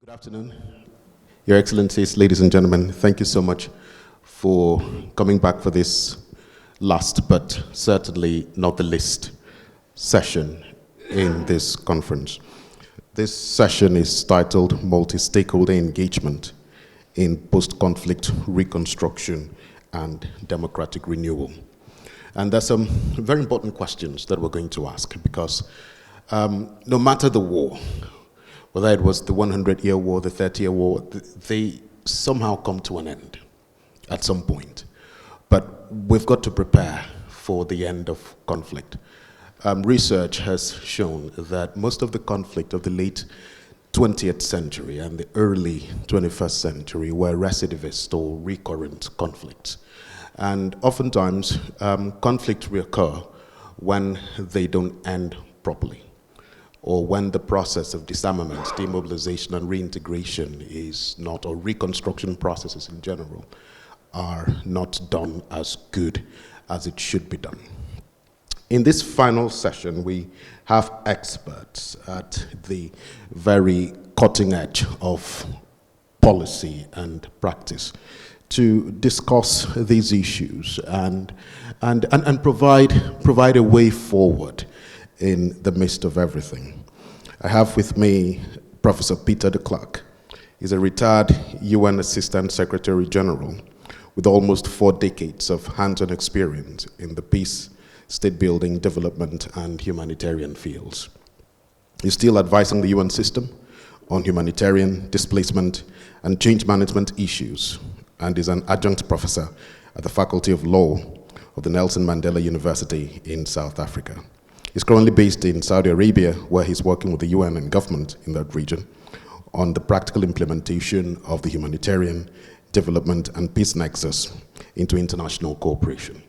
Good afternoon, Your Excellencies, ladies and gentlemen. Thank you so much for coming back for this last, but certainly not the least, session in this conference. This session is titled Multi-Stakeholder Engagement in Post-Conflict Reconstruction and Democratic Renewal. And there's some very important questions that we're going to ask because no matter the war, whether it was the 100-year war, the 30-year war, they somehow come to an end at some point. But we've got to prepare for the end of conflict. Research has shown that most of the conflict of the late 20th century and the early 21st century were recidivist or recurrent conflicts. And oftentimes, conflicts reoccur when they don't end properly, or when the process of disarmament, demobilization, and reintegration is not, or reconstruction processes in general, are not done as good as it should be done. In this final session, we have experts at the very cutting edge of policy and practice to discuss these issues and provide a way forward in the midst of everything. I have with me Professor Peter de Clercq. He's a retired UN Assistant Secretary General with almost 4 decades of hands-on experience in the peace, state building, development, and humanitarian fields. He's still advising the UN system on humanitarian, displacement, and change management issues, and is an adjunct professor at the Faculty of Law of the Nelson Mandela University in South Africa. He's currently based in Saudi Arabia, where he's working with the UN and government in that region on the practical implementation of the humanitarian, development, and peace nexus into international cooperation.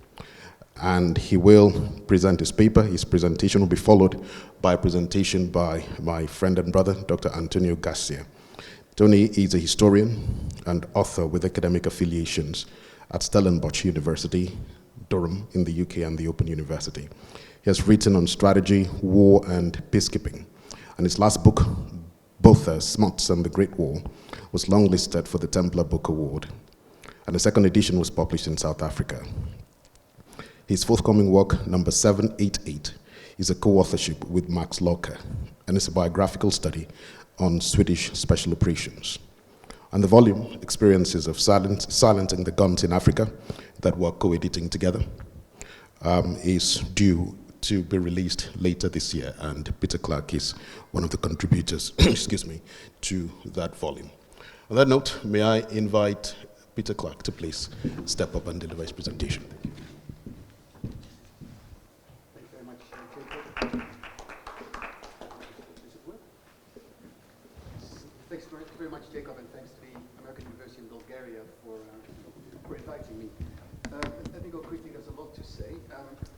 And he will present his paper. His presentation will be followed by a presentation by my friend and brother, Dr. Antonio García. Tony is a historian and author with academic affiliations at Stellenbosch University, Durham in the UK, and the Open University. He has written on strategy, war, and peacekeeping. And his last book, Both Smuts and the Great War, was longlisted for the Templar Book Award. And the second edition was published in South Africa. His forthcoming work, number 788, is a co-authorship with Max Locher, and it's a biographical study on Swedish special operations. And the volume, Experiences of Silencing the Guns in Africa, that we're co-editing together, is due to be released later this year, and Peter Clercq is one of the contributors, excuse me, to that volume. On that note, may I invite Peter Clercq to please step up and deliver his presentation. Thank you. Thank you very much, Jacob. Thanks very much, Jacob, and thanks to the American University in Bulgaria for inviting me. Let me go quickly, there's a lot to say.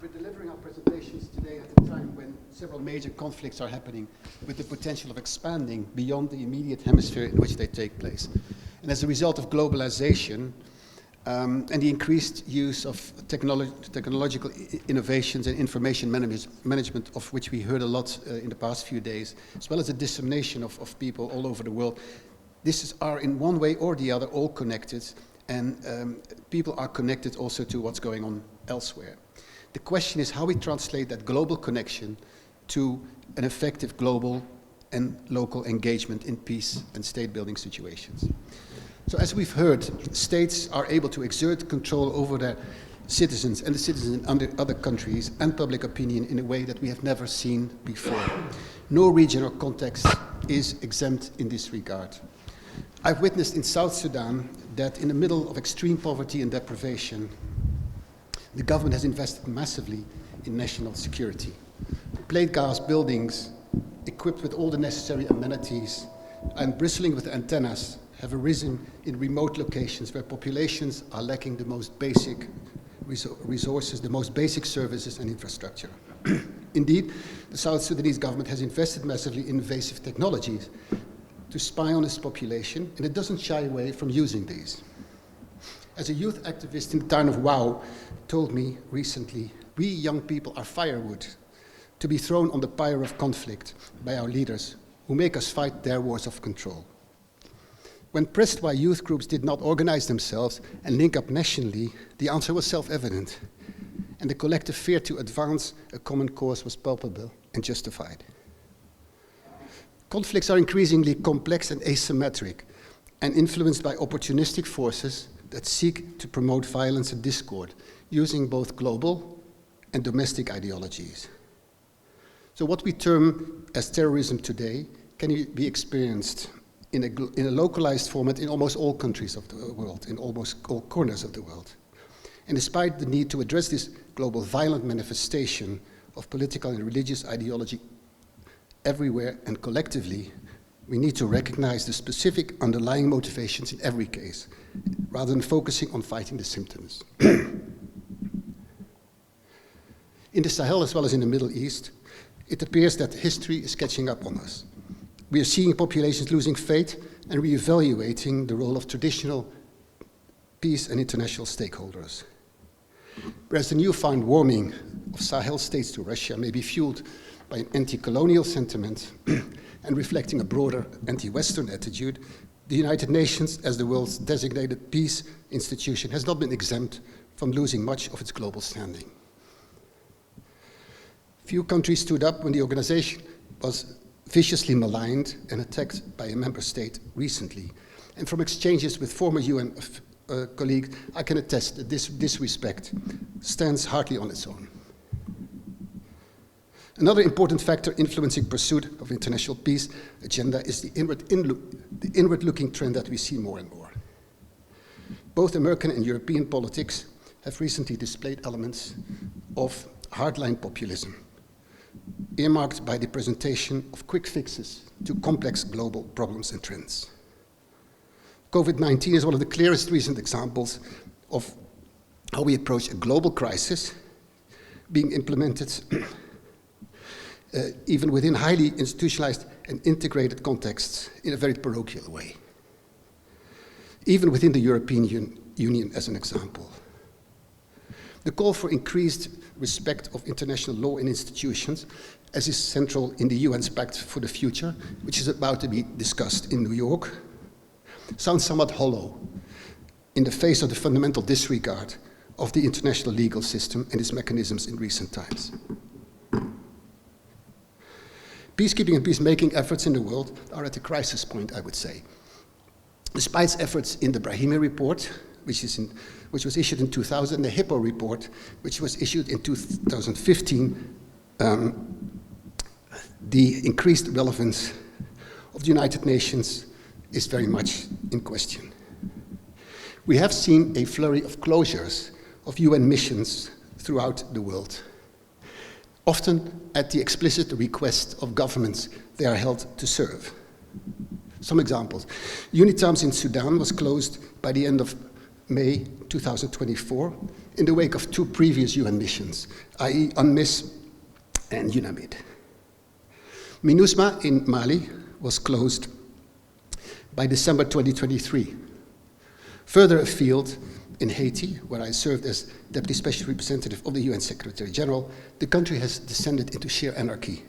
We're delivering our presentations today at a time when several major conflicts are happening with the potential of expanding beyond the immediate hemisphere in which they take place. And as a result of globalization and the increased use of technological innovations and information management, of which we heard a lot in the past few days, as well as the dissemination of people all over the world, are in one way or the other all connected, and people are connected also to what's going on elsewhere. The question is how we translate that global connection to an effective global and local engagement in peace and state building situations. So as we've heard, states are able to exert control over their citizens and the citizens in other countries and public opinion in a way that we have never seen before. No region or context is exempt in this regard. I've witnessed in South Sudan that in the middle of extreme poverty and deprivation, the government has invested massively in national security. Plate glass buildings equipped with all the necessary amenities and bristling with antennas have arisen in remote locations where populations are lacking the most basic resources, the most basic services and infrastructure. Indeed, the South Sudanese government has invested massively in invasive technologies to spy on its population, and it doesn't shy away from using these. As a youth activist in the town of Wau told me recently, we young people are firewood to be thrown on the pyre of conflict by our leaders who make us fight their wars of control. When pressed why youth groups did not organize themselves and link up nationally, the answer was self-evident, and the collective fear to advance a common cause was palpable and justified. Conflicts are increasingly complex and asymmetric, and influenced by opportunistic forces that seek to promote violence and discord, using both global and domestic ideologies. So what we term as terrorism today can be experienced in a localized format in almost all countries of the world, in almost all corners of the world. And despite the need to address this global violent manifestation of political and religious ideology everywhere and collectively, we need to recognize the specific underlying motivations in every case, rather than focusing on fighting the symptoms. In the Sahel, as well as in the Middle East, it appears that history is catching up on us. We are seeing populations losing faith and reevaluating the role of traditional peace and international stakeholders. Whereas the newfound warming of Sahel states to Russia may be fueled by an anti-colonial sentiment and reflecting a broader anti-Western attitude, the United Nations, as the world's designated peace institution, has not been exempt from losing much of its global standing. Few countries stood up when the organization was viciously maligned and attacked by a member state recently. And from exchanges with former UN colleagues, I can attest that this disrespect stands hardly on its own. Another important factor influencing pursuit of international peace agenda is the inward-looking trend that we see more and more. Both American and European politics have recently displayed elements of hardline populism, earmarked by the presentation of quick fixes to complex global problems and trends. COVID-19 is one of the clearest recent examples of how we approach a global crisis being implemented even within highly institutionalized and integrated contexts in a very parochial way. Even within the European Union as an example. The call for increased respect of international law and institutions, as is central in the UN's Pact for the Future, which is about to be discussed in New York, sounds somewhat hollow in the face of the fundamental disregard of the international legal system and its mechanisms in recent times. Peacekeeping and peacemaking efforts in the world are at a crisis point, I would say. Despite its efforts in the Brahimi report, which was issued in 2000, the Hippo report, which was issued in 2015, the increased relevance of the United Nations is very much in question. We have seen a flurry of closures of UN missions throughout the world, often at the explicit request of governments they are held to serve. Some examples. UNITAMS in Sudan was closed by the end of May 2024 in the wake of two previous UN missions, i.e. UNMISS and UNAMID. MINUSMA in Mali was closed by December 2023. Further afield, in Haiti, where I served as Deputy Special Representative of the UN Secretary General, the country has descended into sheer anarchy.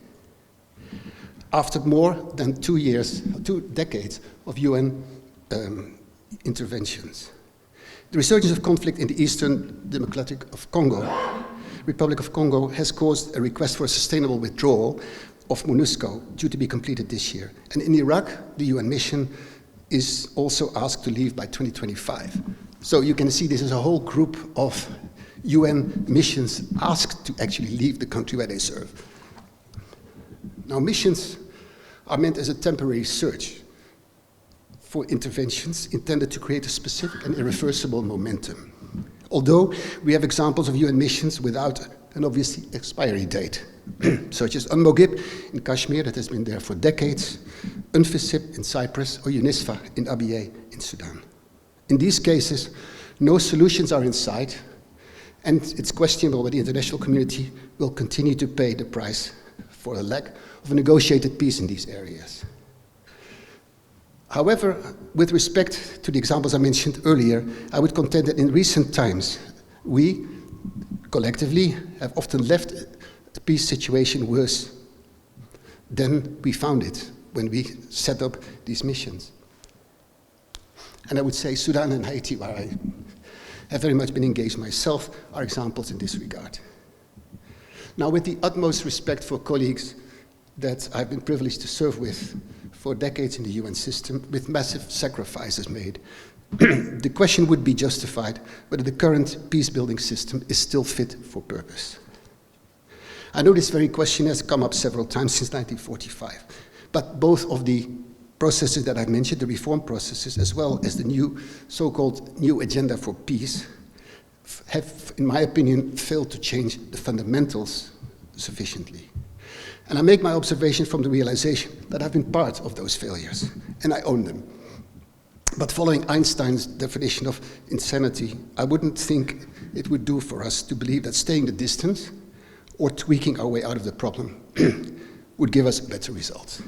After more than 2 decades of UN interventions. The resurgence of conflict in the Eastern Republic of Congo has caused a request for a sustainable withdrawal of MONUSCO due to be completed this year. And in Iraq, the UN mission is also asked to leave by 2025. So you can see this is a whole group of UN missions asked to actually leave the country where they serve. Now, missions are meant as a temporary surge for interventions intended to create a specific and irreversible momentum. Although we have examples of UN missions without an obvious expiry date, such as UNMOGIP in Kashmir that has been there for decades, UNFICYP in Cyprus, or UNISFA in Abyei in Sudan. In these cases, no solutions are in sight, and it's questionable whether the international community will continue to pay the price for a lack of a negotiated peace in these areas. However, with respect to the examples I mentioned earlier, I would contend that in recent times, we, collectively, have often left the peace situation worse than we found it when we set up these missions. And I would say Sudan and Haiti, where I have very much been engaged myself, are examples in this regard. Now, with the utmost respect for colleagues that I've been privileged to serve with for decades in the UN system, with massive sacrifices made, the question would be justified whether the current peace-building system is still fit for purpose. I know this very question has come up several times since 1945, but both of the processes that I mentioned, the reform processes, as well as the new so-called new agenda for peace, have, in my opinion, failed to change the fundamentals sufficiently. And I make my observation from the realization that I've been part of those failures, and I own them. But following Einstein's definition of insanity, I wouldn't think it would do for us to believe that staying the distance or tweaking our way out of the problem would give us better results.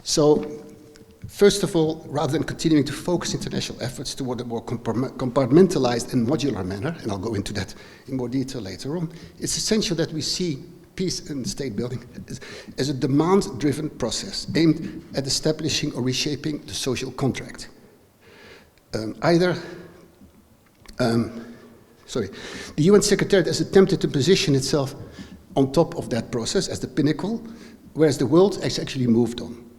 So, first of all, rather than continuing to focus international efforts toward a more compartmentalized and modular manner, and I'll go into that in more detail later on, it's essential that we see peace and state building as a demand-driven process aimed at establishing or reshaping the social contract. The UN Secretariat has attempted to position itself on top of that process as the pinnacle, whereas the world has actually moved on.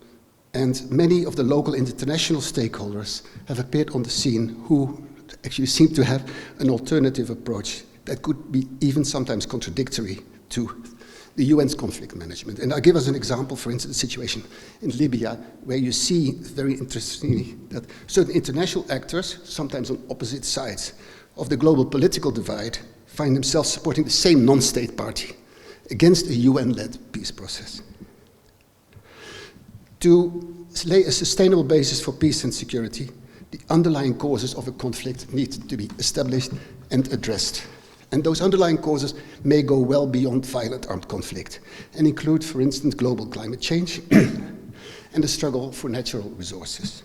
And many of the local and international stakeholders have appeared on the scene who actually seem to have an alternative approach that could be even sometimes contradictory to the UN's conflict management. And I'll give us an example, for instance, the situation in Libya, where you see, very interestingly, that certain international actors, sometimes on opposite sides of the global political divide, find themselves supporting the same non-state party against a UN-led peace process. To lay a sustainable basis for peace and security, the underlying causes of a conflict need to be established and addressed. And those underlying causes may go well beyond violent armed conflict and include, for instance, global climate change and the struggle for natural resources.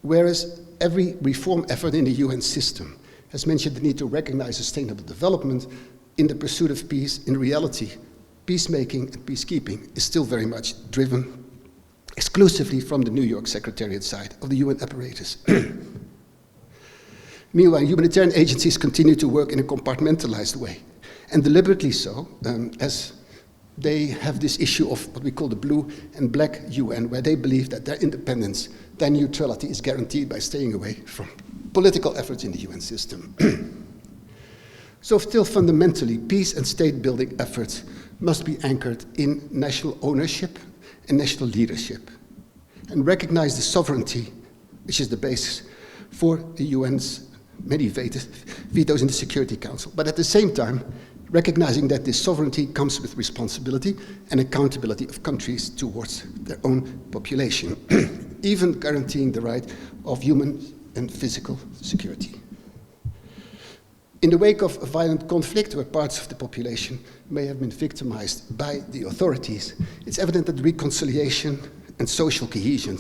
Whereas every reform effort in the UN system has mentioned the need to recognize sustainable development in the pursuit of peace, in reality, peacemaking and peacekeeping is still very much driven exclusively from the New York Secretariat side of the UN apparatus. Meanwhile, humanitarian agencies continue to work in a compartmentalized way, and deliberately so, as they have this issue of what we call the blue and black UN, where they believe that their independence, their neutrality is guaranteed by staying away from political efforts in the UN system. So still fundamentally, peace and state building efforts must be anchored in national ownership and national leadership, and recognize the sovereignty, which is the basis for the UN's many vetoes in the Security Council, but at the same time, recognizing that this sovereignty comes with responsibility and accountability of countries towards their own population, even guaranteeing the right of human and physical security. In the wake of a violent conflict where parts of the population may have been victimized by the authorities, it's evident that reconciliation and social cohesion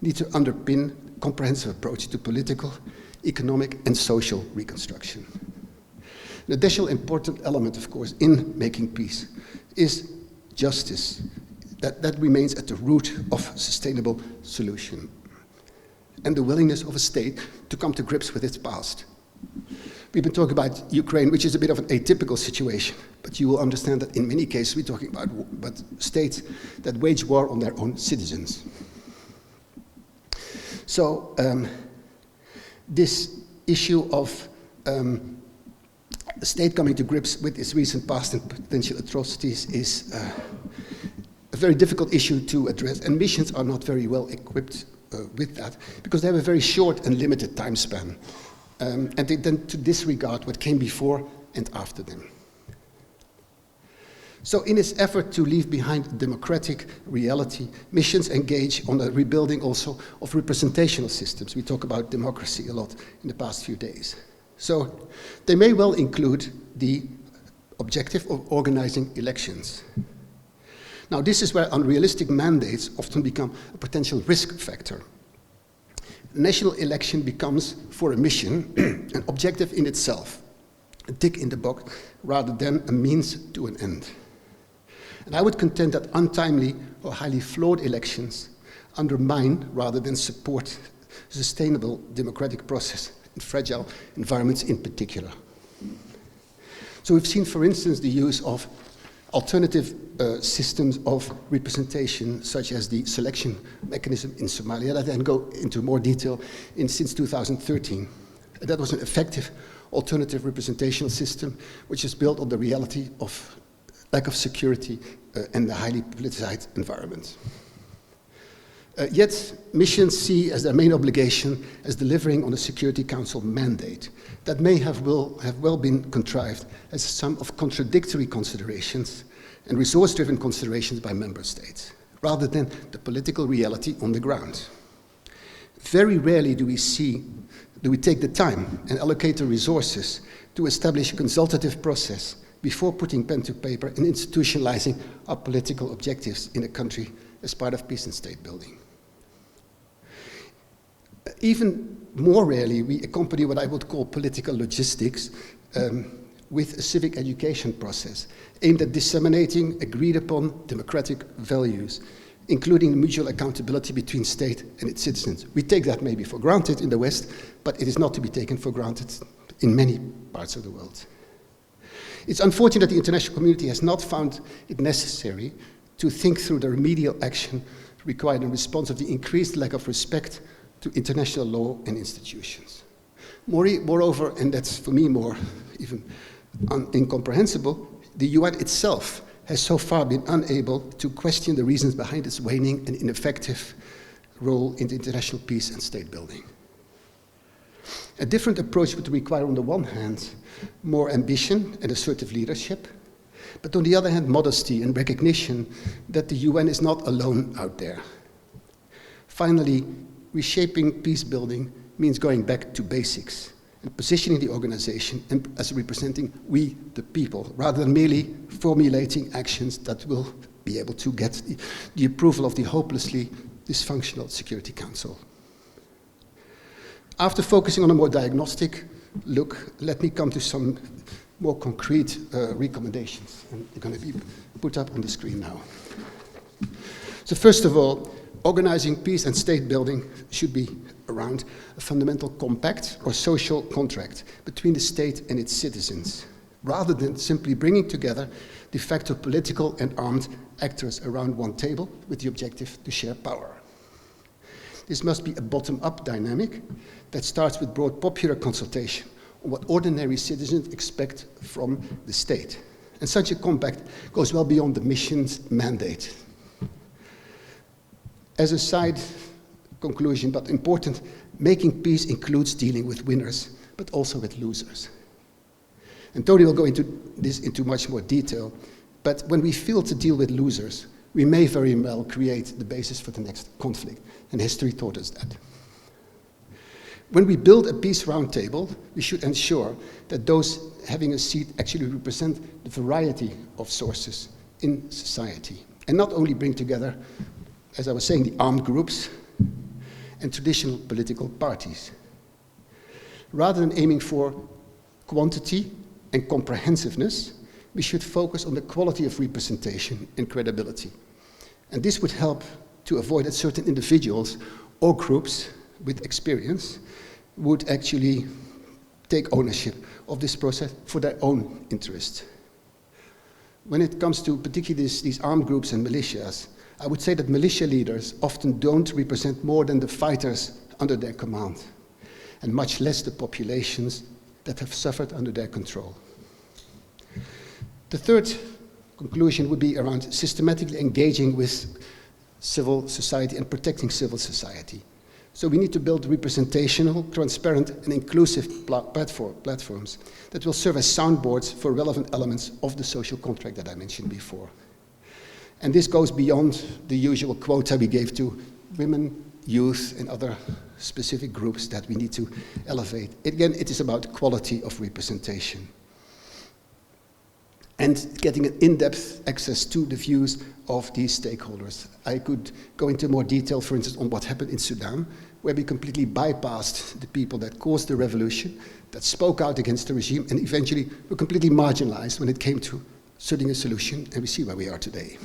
need to underpin a comprehensive approach to political, economic and social reconstruction. An additional important element, of course, in making peace is justice. That remains at the root of sustainable solution, and the willingness of a state to come to grips with its past. We've been talking about Ukraine, which is a bit of an atypical situation, but you will understand that in many cases we're talking about states that wage war on their own citizens. So, this issue of the state coming to grips with its recent past and potential atrocities is a very difficult issue to address, and missions are not very well equipped with that because they have a very short and limited time span, and they tend to disregard what came before and after them. So in its effort to leave behind democratic reality, missions engage on the rebuilding also of representational systems. We talk about democracy a lot in the past few days. So they may well include the objective of organizing elections. Now this is where unrealistic mandates often become a potential risk factor. A national election becomes, for a mission, an objective in itself, a tick in the box, rather than a means to an end. And I would contend that untimely or highly flawed elections undermine rather than support a sustainable democratic process in fragile environments in particular. So we've seen, for instance, the use of alternative systems of representation, such as the selection mechanism in Somalia, that then go into more detail since 2013. That was an effective alternative representational system, which is built on the reality of lack of security and the highly politicized environment. Yet, missions see as their main obligation as delivering on a Security Council mandate that may have well been contrived as a sum of contradictory considerations and resource-driven considerations by member states, rather than the political reality on the ground. Very rarely do we take the time and allocate the resources to establish a consultative process before putting pen to paper and institutionalizing our political objectives in a country as part of peace and state building. Even more rarely, we accompany what I would call political logistics with a civic education process aimed at disseminating agreed upon democratic values, including mutual accountability between state and its citizens. We take that maybe for granted in the West, but it is not to be taken for granted in many parts of the world. It's unfortunate that the international community has not found it necessary to think through the remedial action required in response of the increased lack of respect to international law and institutions. Moreover, and that's for me more even incomprehensible, the UN itself has so far been unable to question the reasons behind its waning and ineffective role in the international peace and state building. A different approach would require, on the one hand, more ambition and assertive leadership, but on the other hand, modesty and recognition that the UN is not alone out there. Finally, reshaping peace building means going back to basics and positioning the organization as representing we, the people, rather than merely formulating actions that will be able to get the approval of the hopelessly dysfunctional Security Council. After focusing on a more diagnostic look, let me come to some more concrete recommendations, and they're going to be put up on the screen now. So first of all, organizing peace and state building should be around a fundamental compact or social contract between the state and its citizens, rather than simply bringing together de facto political and armed actors around one table with the objective to share power. This must be a bottom-up dynamic that starts with broad popular consultation on what ordinary citizens expect from the state. And such a compact goes well beyond the mission's mandate. As a side conclusion, but important, making peace includes dealing with winners, but also with losers. And Tony will go into this into much more detail, but when we fail to deal with losers, we may very well create the basis for the next conflict, and history taught us that. When we build a peace roundtable, we should ensure that those having a seat actually represent the variety of sources in society, and not only bring together, as I was saying, the armed groups and traditional political parties. Rather than aiming for quantity and comprehensiveness, we should focus on the quality of representation and credibility. And this would help to avoid that certain individuals or groups with experience would actually take ownership of this process for their own interest. When it comes to particularly these armed groups and militias, I would say that militia leaders often don't represent more than the fighters under their command, and much less the populations that have suffered under their control. The third conclusion would be around systematically engaging with civil society and protecting civil society. So we need to build representational, transparent, and inclusive platforms that will serve as soundboards for relevant elements of the social contract that I mentioned before. And this goes beyond the usual quota we gave to women, youth, and other specific groups that we need to elevate. Again, it is about quality of representation and getting an in-depth access to the views of these stakeholders. I could go into more detail, for instance, on what happened in Sudan, where we completely bypassed the people that caused the revolution, that spoke out against the regime, and eventually were completely marginalized when it came to setting a solution, and we see where we are today.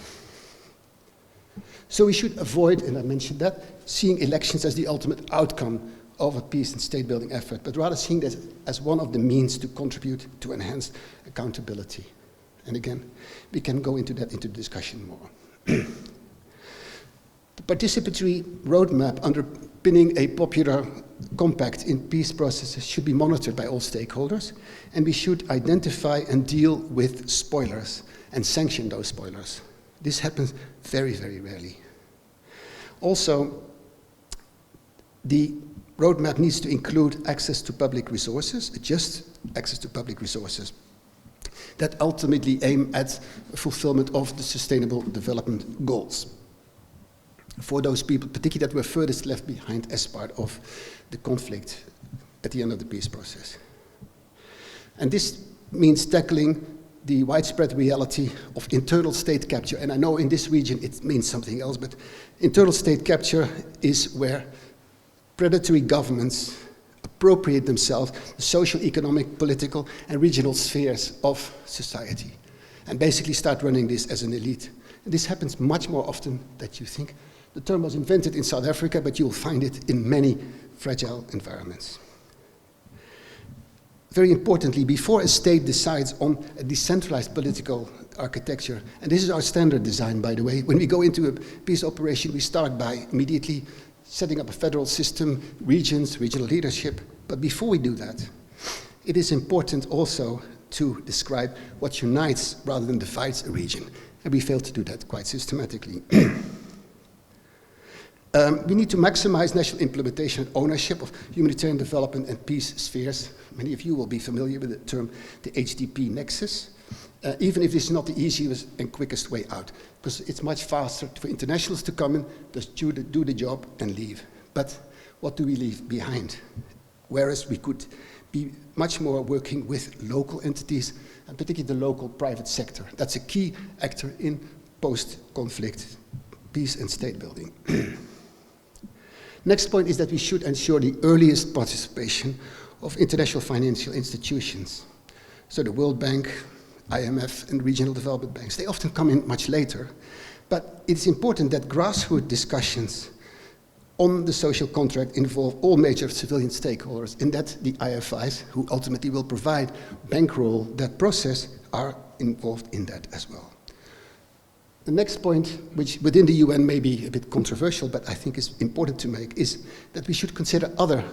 So we should avoid, and I mentioned that, seeing elections as the ultimate outcome of a peace and state-building effort, but rather seeing this as one of the means to contribute to enhanced accountability. And again, we can go into that into discussion more. The participatory roadmap underpinning a popular compact in peace processes should be monitored by all stakeholders, and we should identify and deal with spoilers and sanction those spoilers. This happens very, very rarely. Also, the roadmap needs to include access to public resources, just access to public resources, that ultimately aim at fulfillment of the Sustainable Development Goals for those people, particularly that were furthest left behind as part of the conflict at the end of the peace process. And this means tackling the widespread reality of internal state capture. And I know in this region it means something else, but internal state capture is where predatory governments appropriate themselves the social, economic, political, and regional spheres of society, and basically start running this as an elite. And this happens much more often than you think. The term was invented in South Africa, but you'll find it in many fragile environments. Very importantly, before a state decides on a decentralized political architecture, and this is our standard design, by the way, when we go into a peace operation, we start by immediately setting up a federal system, regions, regional leadership. But before we do that, it is important also to describe what unites rather than divides a region. And we fail to do that quite systematically. We need to maximize national implementation and ownership of humanitarian development and peace spheres. Many of you will be familiar with the term, the HDP nexus, even if it's not the easiest and quickest way out, because it's much faster for internationals to come in, just do the job and leave. But what do we leave behind? Whereas we could be much more working with local entities, and particularly the local private sector. That's a key actor in post-conflict peace and state building. Next point is that we should ensure the earliest participation of international financial institutions. So the World Bank, IMF, and regional development banks, they often come in much later. But it's important that grassroots discussions on the social contract involve all major civilian stakeholders, and that the IFIs, who ultimately will provide bankroll that process, are involved in that as well. The next point, which within the UN may be a bit controversial, but I think is important to make, is that we should consider other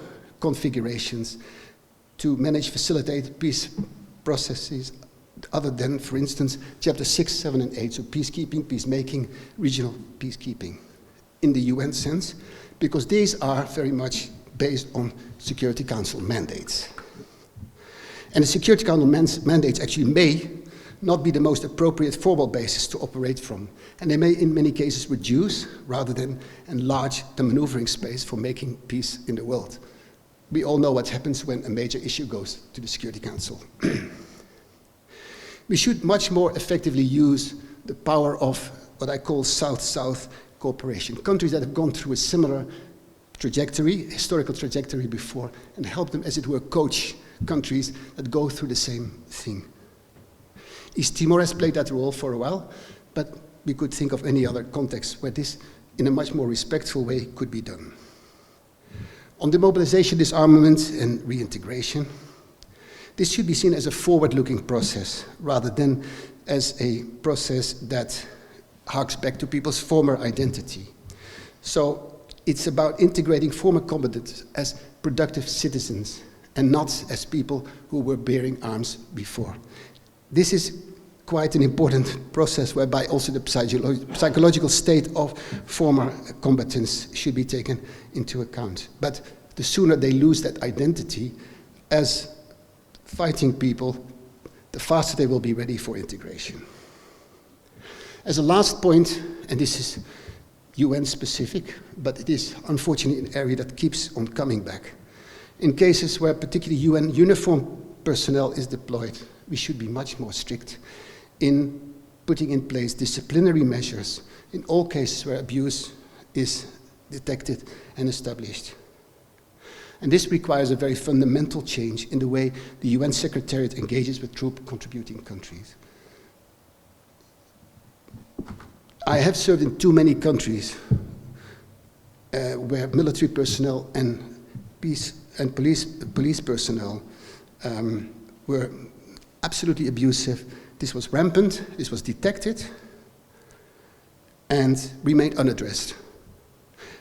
configurations to manage, facilitate peace processes other than, for instance, Chapter 6, 7, and 8, so peacekeeping, peacemaking, regional peacekeeping, in the UN sense, because these are very much based on Security Council mandates. And the Security Council mandates actually may not be the most appropriate formal basis to operate from, and they may in many cases reduce rather than enlarge the maneuvering space for making peace in the world. We all know what happens when a major issue goes to the Security Council. We should much more effectively use the power of what I call South-South cooperation. Countries that have gone through a similar trajectory, historical trajectory before, and help them, as it were, coach countries that go through the same thing. East Timor has played that role for a while, but we could think of any other context where this, in a much more respectful way, could be done. On demobilization, disarmament, and reintegration, this should be seen as a forward-looking process rather than as a process that harks back to people's former identity. So it's about integrating former combatants as productive citizens and not as people who were bearing arms before. This is quite an important process whereby also the psychological state of former combatants should be taken into account. But the sooner they lose that identity as fighting people, the faster they will be ready for integration. As a last point, and this is UN specific, but it is unfortunately an area that keeps on coming back. In cases where particularly UN uniform personnel is deployed, we should be much more strict in putting in place disciplinary measures in all cases where abuse is detected and established. And this requires a very fundamental change in the way the UN Secretariat engages with troop contributing countries. I have served in too many countries where military personnel and police personnel were absolutely abusive. This was rampant, this was detected, and remained unaddressed,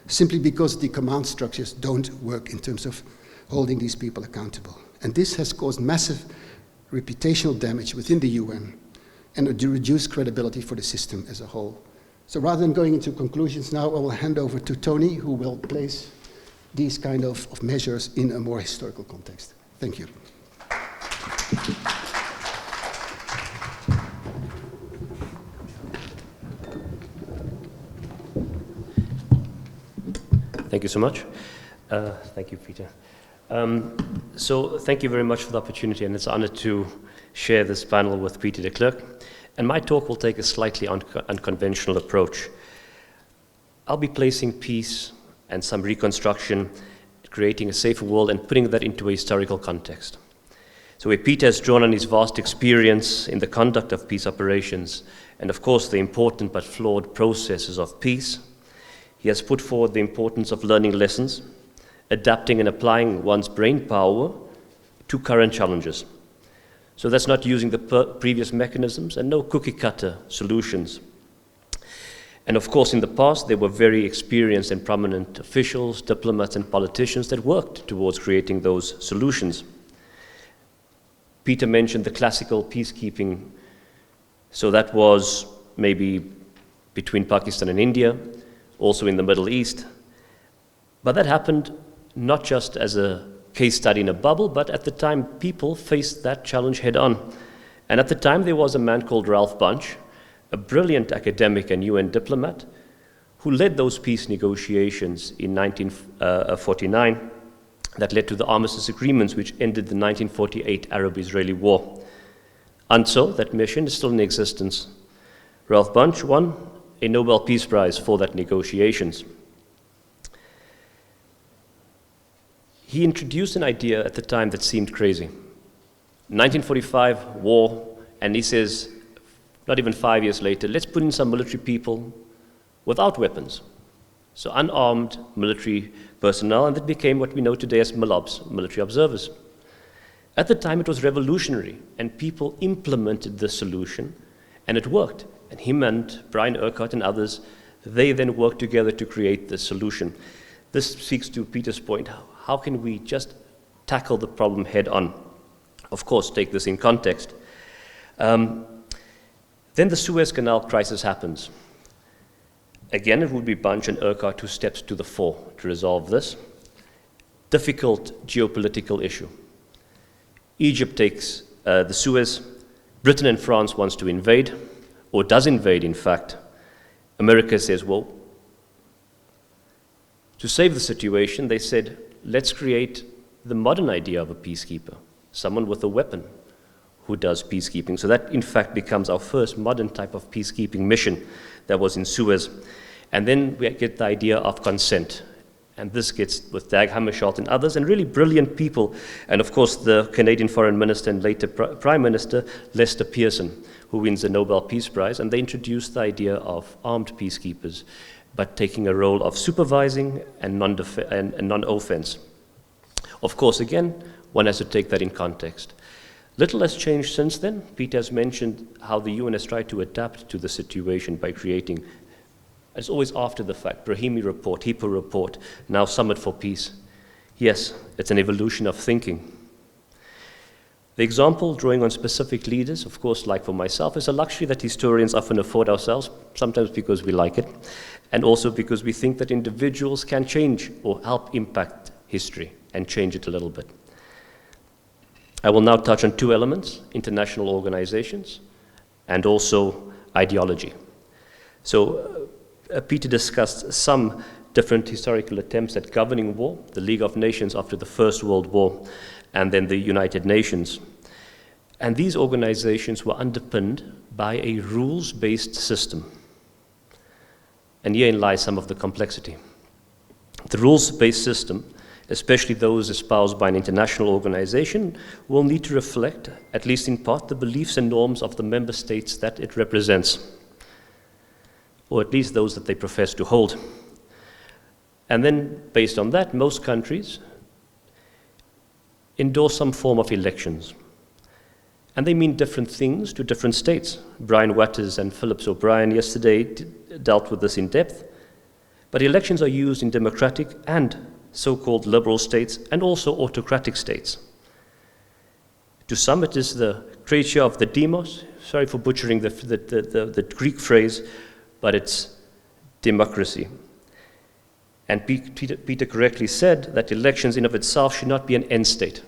simply because the command structures don't work in terms of holding these people accountable. And this has caused massive reputational damage within the UN and a reduced credibility for the system as a whole. So rather than going into conclusions now, I will hand over to Tony, who will place these kind of measures in a more historical context. Thank you. Thank you so much. Thank you, Peter. So thank you very much for the opportunity, and it's an honor to share this panel with Peter de Clercq. And my talk will take a slightly unconventional approach. I'll be placing peace and some reconstruction, creating a safer world, and putting that into a historical context. So where Peter has drawn on his vast experience in the conduct of peace operations, and of course the important but flawed processes of peace, he has put forward the importance of learning lessons, adapting and applying one's brain power to current challenges. So that's not using the previous mechanisms and no cookie-cutter solutions. And of course, in the past, there were very experienced and prominent officials, diplomats, and politicians that worked towards creating those solutions. Peter mentioned the classical peacekeeping. So that was maybe between Pakistan and India, also in the Middle East. But that happened not just as a case study in a bubble, but at the time people faced that challenge head on. And at the time there was a man called Ralph Bunche, a brilliant academic and UN diplomat, who led those peace negotiations in 1949 that led to the armistice agreements which ended the 1948 Arab-Israeli war. Until that mission is still in existence. Ralph Bunche won a Nobel Peace Prize for that negotiations. He introduced an idea at the time that seemed crazy. 1945, war, and he says, not even 5 years later, let's put in some military people without weapons. So unarmed military personnel, and that became what we know today as MILOBs, military observers. At the time, it was revolutionary, and people implemented the solution, and it worked. And him and Brian Urquhart and others, they then worked together to create the solution. This speaks to Peter's point. How can we just tackle the problem head on? Of course, take this in context. Then the Suez Canal crisis happens. Again, it would be Bunche and Urquhart who steps to the fore to resolve this difficult geopolitical issue. Egypt takes the Suez. Britain and France wants to invade, or does invade, in fact. America says, well, to save the situation, they said, let's create the modern idea of a peacekeeper, someone with a weapon who does peacekeeping. So that, in fact, becomes our first modern type of peacekeeping mission that was in Suez. And then we get the idea of consent. And this gets with Dag Hammarskjöld and others, and really brilliant people. And of course, the Canadian Foreign Minister and later Prime Minister, Lester Pearson, who wins the Nobel Peace Prize. And they introduced the idea of armed peacekeepers, but taking a role of supervising and non-offense. Of course, again, one has to take that in context. Little has changed since then. Peter has mentioned how the UN has tried to adapt to the situation by creating, it's always after the fact, Brahimi report, Hippo report, now Summit for Peace. Yes, it's an evolution of thinking. The example, drawing on specific leaders, of course, like for myself, is a luxury that historians often afford ourselves, sometimes because we like it, and also because we think that individuals can change or help impact history and change it a little bit. I will now touch on two elements, international organizations and also ideology. So Peter discussed some different historical attempts at governing war, the League of Nations after the First World War, and then the United Nations. And these organizations were underpinned by a rules-based system. And herein lies some of the complexity. The rules-based system, especially those espoused by an international organization, will need to reflect, at least in part, the beliefs and norms of the member states that it represents. or at least those that they profess to hold. And then, based on that, most countries endorse some form of elections. And they mean different things to different states. Brian Watters and Phillips O'Brien yesterday dealt with this in depth. But elections are used in democratic and so-called liberal states and also autocratic states. To some, it is the creature of the demos. Sorry for butchering the Greek phrase, but it's democracy. And Peter correctly said that elections in of itself should not be an end state.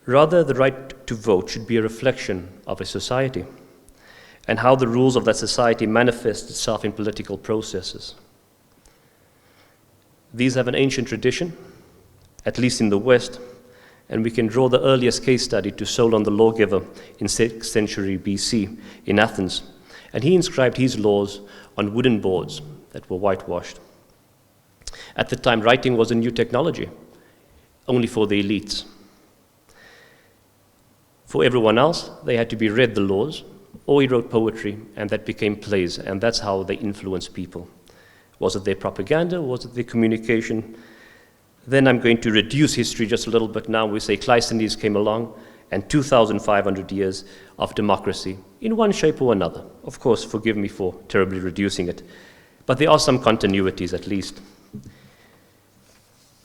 Rather, the right to vote should be a reflection of a society and how the rules of that society manifest itself in political processes. These have an ancient tradition, at least in the West, and we can draw the earliest case study to Solon the lawgiver in 6th century BC in Athens, and he inscribed his laws on wooden boards that were whitewashed. At the time, writing was a new technology, only for the elites. For everyone else, they had to be read the laws, or he wrote poetry, and that became plays, and that's how they influenced people. Was it their propaganda, or was it their communication? Then I'm going to reduce history just a little bit now. We say Cleisthenes came along, and 2,500 years of democracy, in one shape or another. Of course, forgive me for terribly reducing it, but there are some continuities at least.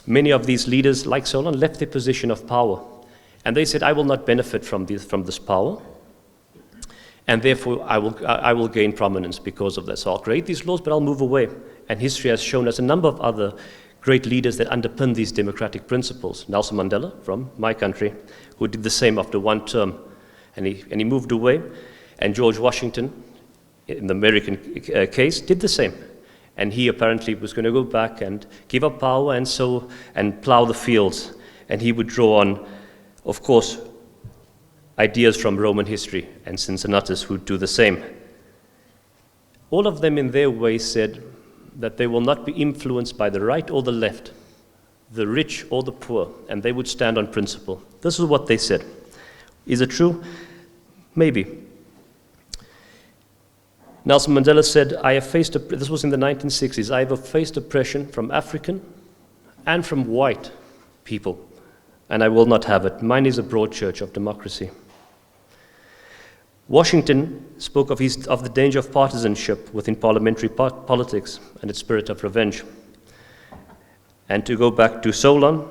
Many of these leaders, like Solon, left their position of power, and they said, I will not benefit from this power, and therefore I will gain prominence because of that. So I'll create these laws, but I'll move away. And history has shown us a number of other great leaders that underpin these democratic principles. Nelson Mandela, from my country, who did the same after one term, and he moved away. And George Washington, in the American case, did the same. And he apparently was going to go back and give up power and plow the fields. And he would draw on, of course, ideas from Roman history, and Cincinnatus would do the same. All of them in their way said that they will not be influenced by the right or the left, the rich or the poor, and they would stand on principle. This is what they said. Is it true? Maybe. Nelson Mandela said, this was in the 1960s, I have faced oppression from African and from white people, and I will not have it. Mine is a broad church of democracy. Washington spoke of the danger of partisanship within parliamentary politics and its spirit of revenge. And to go back to Solon,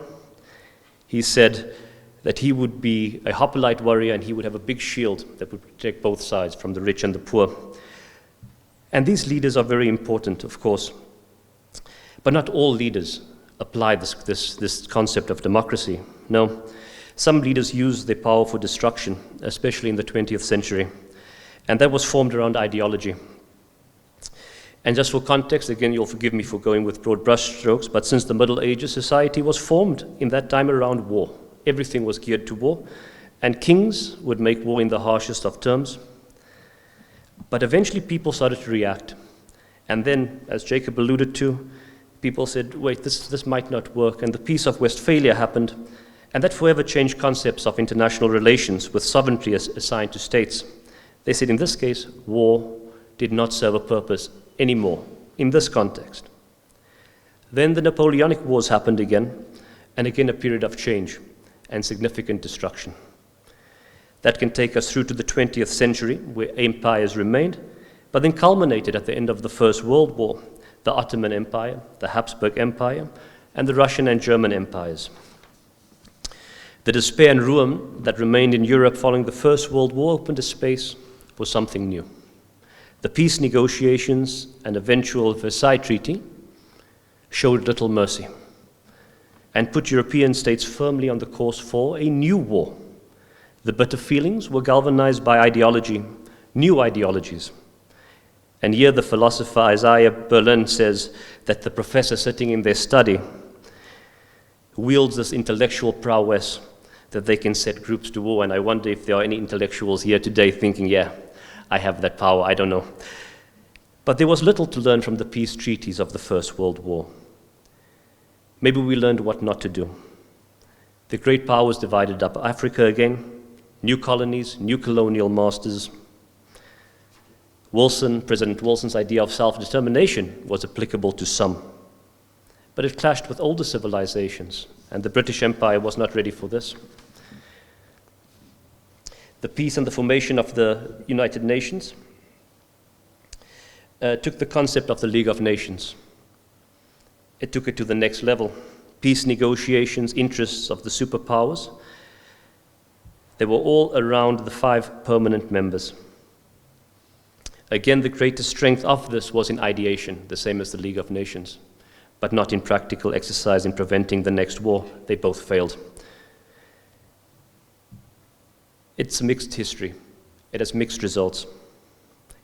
he said that he would be a hoplite warrior and he would have a big shield that would protect both sides from the rich and the poor. And these leaders are very important, of course, but not all leaders apply this concept of democracy. No. Some leaders used their power for destruction, especially in the 20th century, and that was formed around ideology. And just for context, again, you'll forgive me for going with broad brushstrokes, but since the Middle Ages, society was formed in that time around war. Everything was geared to war, and kings would make war in the harshest of terms. But eventually people started to react. And then, as Jacob alluded to, people said, wait, this might not work, and the Peace of Westphalia happened. And that forever changed concepts of international relations with sovereignty assigned to states. They said in this case, war did not serve a purpose anymore in this context. Then the Napoleonic Wars happened again, and again a period of change and significant destruction. That can take us through to the 20th century, where empires remained, but then culminated at the end of the First World War, the Ottoman Empire, the Habsburg Empire, and the Russian and German empires. The despair and ruin that remained in Europe following the First World War opened a space for something new. The peace negotiations and eventual Versailles Treaty showed little mercy and put European states firmly on the course for a new war. The bitter feelings were galvanized by ideology, new ideologies. And here the philosopher Isaiah Berlin says that the professor sitting in their study wields this intellectual prowess that they can set groups to war. And I wonder if there are any intellectuals here today thinking, yeah, I have that power, I don't know. But there was little to learn from the peace treaties of the First World War. Maybe we learned what not to do. The great powers divided up Africa again, new colonies, new colonial masters. President Wilson's idea of self-determination was applicable to some, but it clashed with older civilizations, and the British Empire was not ready for this. The peace and the formation of the United Nations took the concept of the League of Nations. It took it to the next level. Peace negotiations, interests of the superpowers, they were all around the 5 permanent members. Again, the greatest strength of this was in ideation, the same as the League of Nations, but not in practical exercise in preventing the next war. They both failed. It's a mixed history. It has mixed results.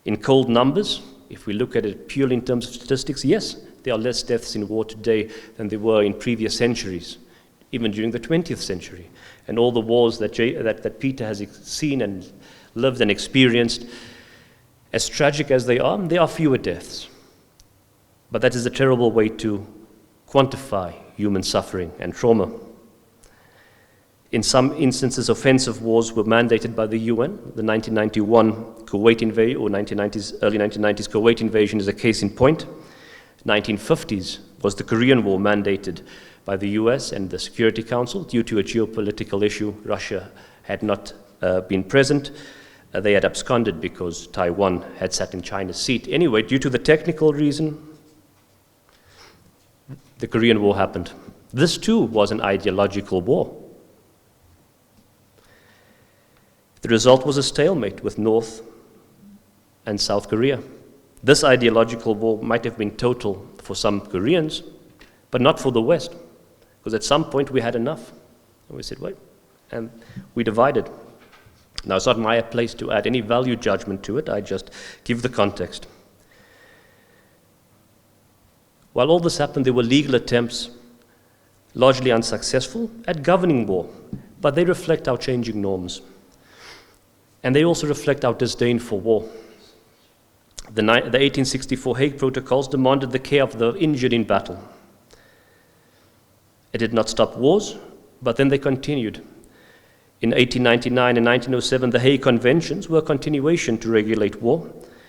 In cold numbers, if we look at it purely in terms of statistics, yes, there are less deaths in war today than there were in previous centuries, even during the 20th century. And all the wars that Peter has seen and lived and experienced, as tragic as they are, there are fewer deaths. But that is a terrible way to quantify human suffering and trauma. In some instances, offensive wars were mandated by the UN. The 1991 Kuwait invasion, or early 1990s Kuwait invasion is a case in point. 1950s was the Korean War, mandated by the US and the Security Council due to a geopolitical issue. Russia had not been present. They had absconded because Taiwan had sat in China's seat. Anyway, due to the technical reason, the Korean War happened. This too was an ideological war. The result was a stalemate with North and South Korea. This ideological war might have been total for some Koreans, but not for the West, because at some point we had enough. And we said, wait, and we divided. Now, it's not my place to add any value judgment to it. I just give the context. While all this happened, there were legal attempts, largely unsuccessful, at governing war, but they reflect our changing norms. And they also reflect our disdain for war. The 1864 Hague Protocols demanded the care of the injured in battle. It did not stop wars, but then they continued. In 1899 and 1907, the Hague Conventions were a continuation to regulate war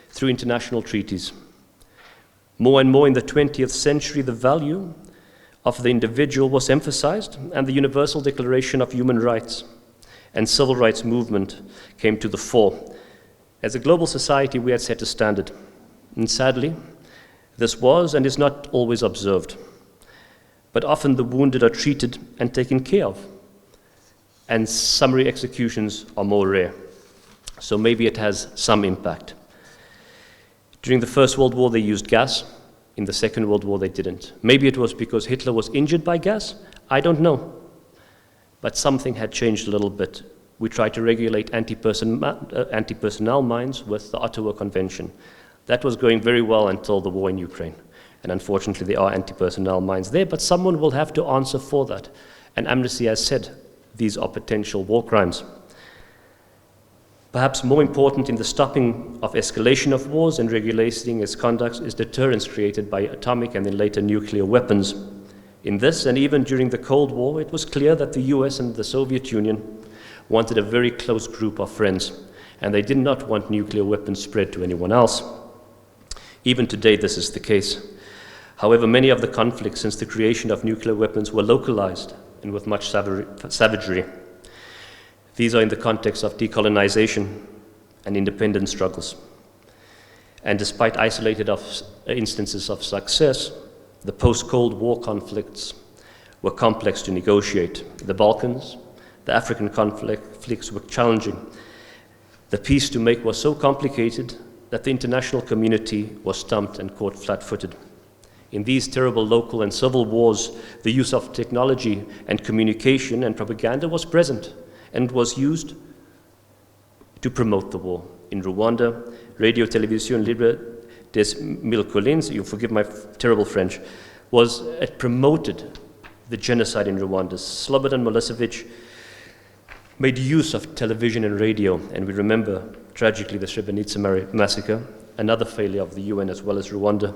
through international treaties. More and more in the 20th century, the value of the individual was emphasized, and the Universal Declaration of Human Rights and civil rights movement came to the fore. As a global society, we had set a standard. And sadly, this was and is not always observed. But often the wounded are treated and taken care of, and summary executions are more rare. So maybe it has some impact. During the First World War, they used gas. In the Second World War, they didn't. Maybe it was because Hitler was injured by gas. I don't know. But something had changed a little bit. We tried to regulate anti-personnel mines with the Ottawa Convention. That was going very well until the war in Ukraine. And unfortunately, there are anti-personnel mines there, but someone will have to answer for that. And Amnesty has said these are potential war crimes. Perhaps more important in the stopping of escalation of wars and regulating its conduct is deterrence created by atomic and then later nuclear weapons. In this, and even during the Cold War, it was clear that the US and the Soviet Union wanted a very close group of friends, and they did not want nuclear weapons spread to anyone else. Even today, this is the case. However, many of the conflicts since the creation of nuclear weapons were localized and with much savagery. These are in the context of decolonization and independence struggles. And despite isolated instances of success, the post-Cold War conflicts were complex to negotiate. The Balkans, the African conflicts were challenging. The peace to make was so complicated that the international community was stumped and caught flat-footed. In these terrible local and civil wars, the use of technology and communication and propaganda was present and was used to promote the war. In Rwanda, Radio Télévision Libre des Mille Collines, you forgive my terrible French, it promoted the genocide in Rwanda. Slobodan Milosevic made use of television and radio, and we remember tragically the Srebrenica massacre, another failure of the UN as well as Rwanda.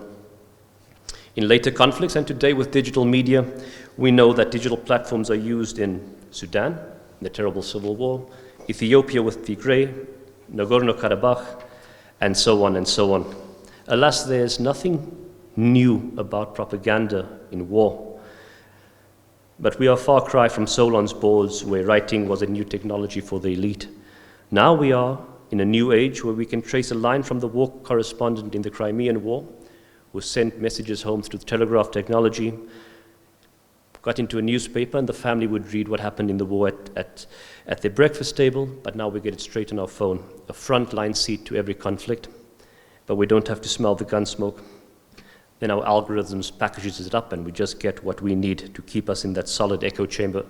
In later conflicts and today with digital media, we know that digital platforms are used in Sudan, the terrible civil war, Ethiopia with Tigray, Nagorno-Karabakh, and so on and so on. Alas, there's nothing new about propaganda in war. But we are a far cry from Solon's boards, where writing was a new technology for the elite. Now we are in a new age where we can trace a line from the war correspondent in the Crimean War, who sent messages home through the telegraph technology, got into a newspaper, and the family would read what happened in the war at their breakfast table, but now we get it straight on our phone. A frontline seat to every conflict, but we don't have to smell the gun smoke. Then our algorithms packages it up, and we just get what we need to keep us in that solid echo chamber.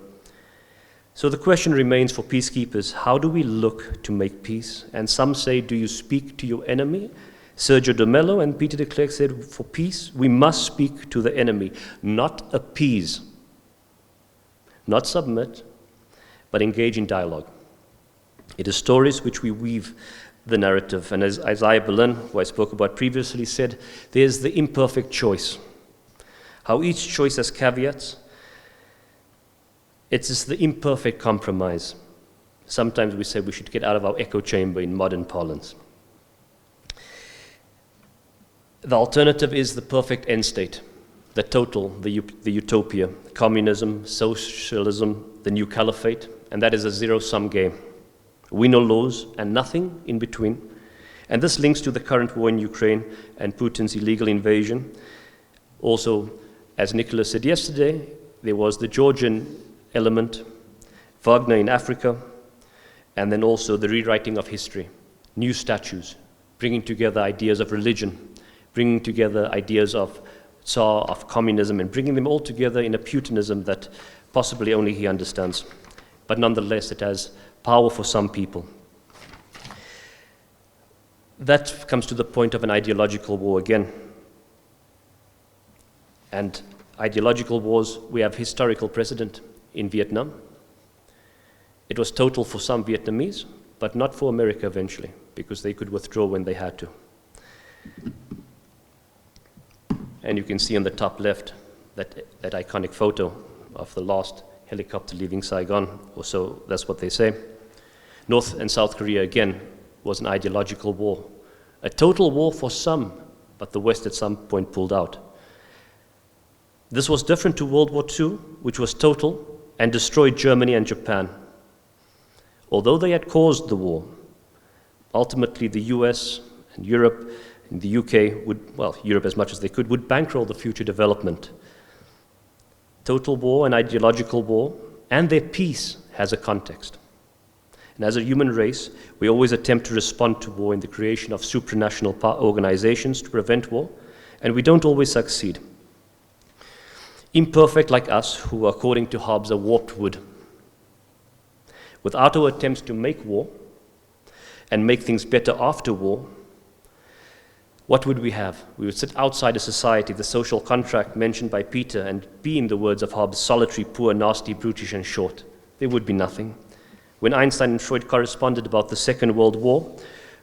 So the question remains for peacekeepers: how do we look to make peace? And some say, do you speak to your enemy? Sergio de Mello and Peter de Clercq said, for peace, we must speak to the enemy, not appease, not submit, but engage in dialogue. It is stories which we weave the narrative. And as Isaiah Berlin, who I spoke about previously, said, there's the imperfect choice. How each choice has caveats. It is the imperfect compromise. Sometimes we say we should get out of our echo chamber in modern parlance. The alternative is the perfect end state, the total, the utopia, communism, socialism, the new caliphate, and that is a zero-sum game. We know laws and nothing in between. And this links to the current war in Ukraine and Putin's illegal invasion. Also, as Nicholas said yesterday, there was the Georgian element, Wagner in Africa, and then also the rewriting of history, new statues, bringing together ideas of religion, bringing together ideas of Tsar, of communism, and bringing them all together in a Putinism that possibly only he understands. But nonetheless, it has power for some people. That comes to the point of an ideological war again. And ideological wars, we have historical precedent in Vietnam. It was total for some Vietnamese, but not for America eventually, because they could withdraw when they had to. And you can see on the top left that iconic photo of the last helicopter leaving Saigon, or so that's what they say. North and South Korea, again, was an ideological war. A total war for some, but the West at some point pulled out. This was different to World War II, which was total and destroyed Germany and Japan. Although they had caused the war, ultimately the US and Europe and the UK would, well, Europe as much as they could, would bankroll the future development. Total war and ideological war, and their peace has a context. And as a human race, we always attempt to respond to war in the creation of supranational organizations to prevent war, and we don't always succeed. Imperfect like us, who according to Hobbes are warped wood. Without our attempts to make war and make things better after war, what would we have? We would sit outside a society, the social contract mentioned by Peter, and be, in the words of Hobbes, solitary, poor, nasty, brutish, and short. There would be nothing. When Einstein and Freud corresponded about the Second World War,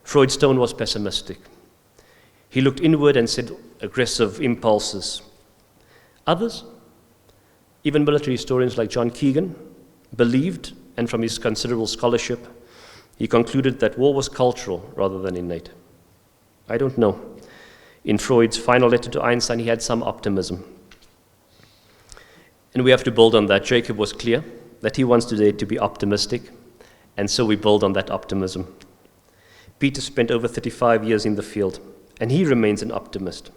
Freud's tone was pessimistic. He looked inward and said aggressive impulses. Others, even military historians like John Keegan, believed, and from his considerable scholarship, he concluded that war was cultural rather than innate. I don't know. In Freud's final letter to Einstein, he had some optimism. And we have to build on that. Jacob was clear that he wants today to be optimistic, and so we build on that optimism. Peter spent over 35 years in the field, and he remains an optimist.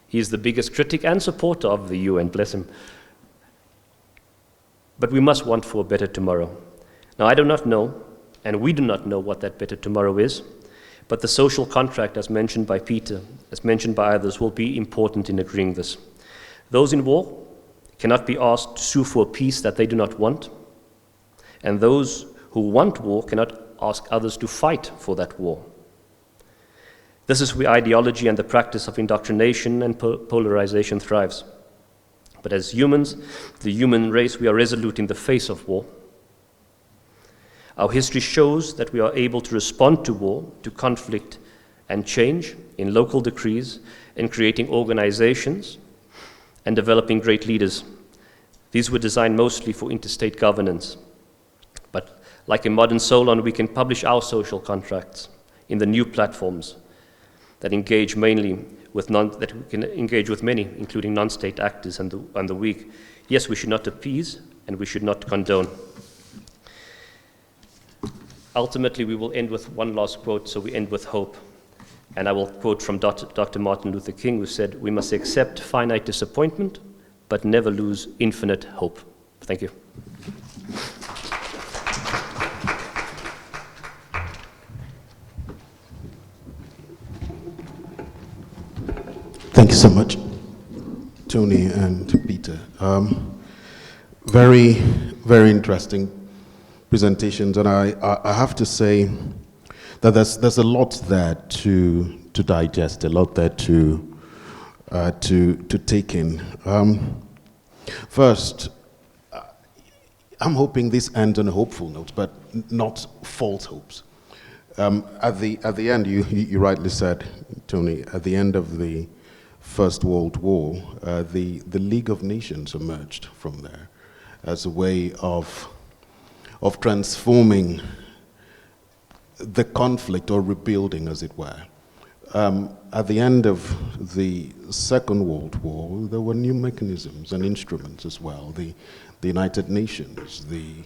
He is the biggest critic and supporter of the UN, bless him. But we must want for a better tomorrow. Now, I do not know, and we do not know what that better tomorrow is, but the social contract, as mentioned by Peter, as mentioned by others, will be important in agreeing this. Those in war cannot be asked to sue for a peace that they do not want, and those who want war cannot ask others to fight for that war. This is where ideology and the practice of indoctrination and polarization thrives. But as humans, the human race, we are resolute in the face of war. Our history shows that we are able to respond to war, to conflict and change in local decrees, in creating organizations and developing great leaders. These were designed mostly for interstate governance. But like in modern Solon, we can publish our social contracts in the new platforms, that engage mainly with that we can engage with many, including non-state actors and the weak. Yes, we should not appease and we should not condone. Ultimately, we will end with one last quote, so we end with hope. And I will quote from Dr. Martin Luther King, who said, "We must accept finite disappointment, but never lose infinite hope." Thank you. Thank you so much, Tony and Peter. Very, very interesting presentations, and I have to say that there's a lot there to digest, a lot there to take in. First, I'm hoping this ends on a hopeful note, but not false hopes. At the end, you rightly said, Tony, at the end of the First World War, the League of Nations emerged from there as a way of transforming the conflict, or rebuilding, as it were. At the end of the Second World War, there were new mechanisms and instruments as well. The United Nations, the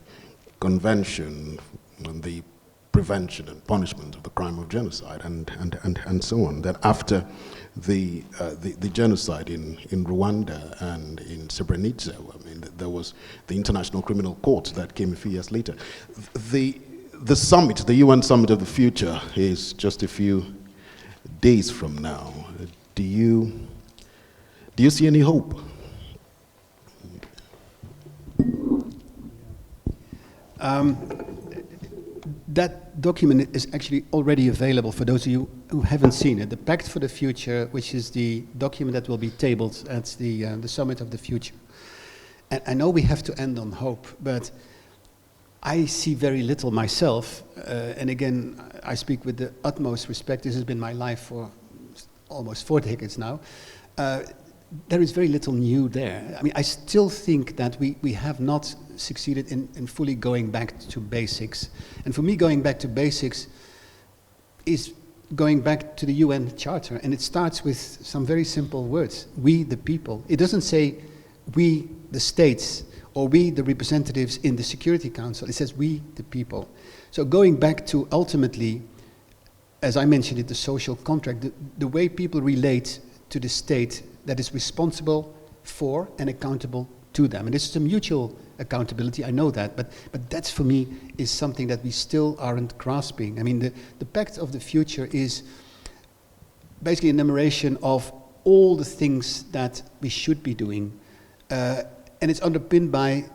Convention on the Prevention and Punishment of the Crime of Genocide, and so on. Then after the genocide in Rwanda and in Srebrenica, I mean, there was the International Criminal Court that came a few years later. The summit, the UN Summit of the Future, is just a few days from now. Do you see any hope? That document is actually already available for those of you who haven't seen it. The Pact for the Future, which is the document that will be tabled at the Summit of the Future. And I know we have to end on hope, but I see very little myself. And again, I speak with the utmost respect. This has been my life for almost 4 decades now. There is very little new there. I mean, I still think that we have not succeeded in fully going back to basics. And for me, going back to basics is going back to the UN Charter. And it starts with some very simple words: we the people. It doesn't say we the states or we the representatives in the Security Council. It says we the people. So going back to ultimately, as I mentioned it, the social contract, the way people relate to the state that is responsible for and accountable to them. And this is a mutual accountability, I know that, but that for me is something that we still aren't grasping. I mean, the Pact of the Future is basically an enumeration of all the things that we should be doing, and it's underpinned by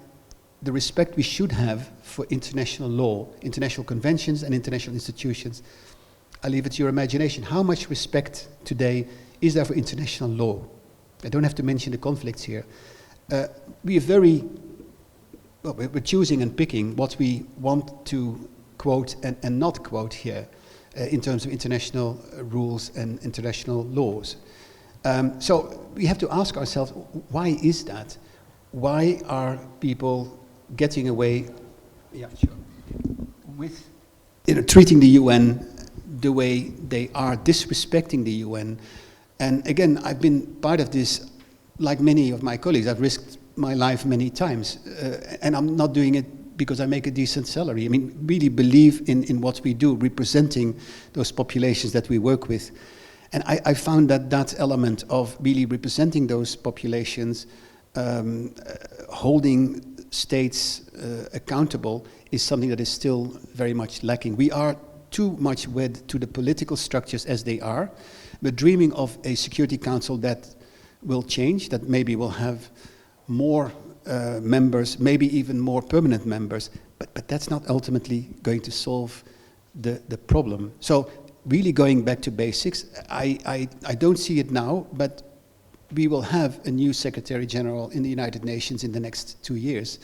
the respect we should have for international law, international conventions and international institutions. I leave it to your imagination. How much respect today is there for international law? I don't have to mention the conflicts here. We're choosing and picking what we want to quote and not quote here in terms of international rules and international laws. So we have to ask ourselves, why is that? Why are people getting away with treating the UN the way they are, disrespecting the UN? And again, I've been part of this, like many of my colleagues. I've risked my life many times, and I'm not doing it because I make a decent salary. I mean, really believe in what we do, representing those populations that we work with. And I found that element of really representing those populations, holding states accountable, is something that is still very much lacking. We are too much wed to the political structures as they are. We're dreaming of a Security Council that will change, that maybe will have more members, maybe even more permanent members, but that's not ultimately going to solve the problem. So really going back to basics, I don't see it now, but we will have a new Secretary General in the United Nations in the next 2 years.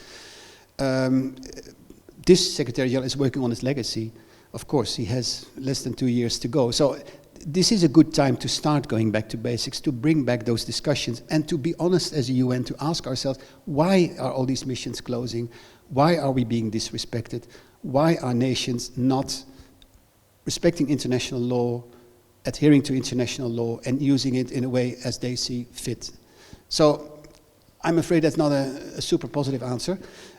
This Secretary General is working on his legacy. Of course, he has less than 2 years to go. So this is a good time to start going back to basics, to bring back those discussions, and to be honest as a UN, to ask ourselves, why are all these missions closing? Why are we being disrespected? Why are nations not respecting international law, adhering to international law and using it in a way as they see fit. So I'm afraid that's not a super positive answer,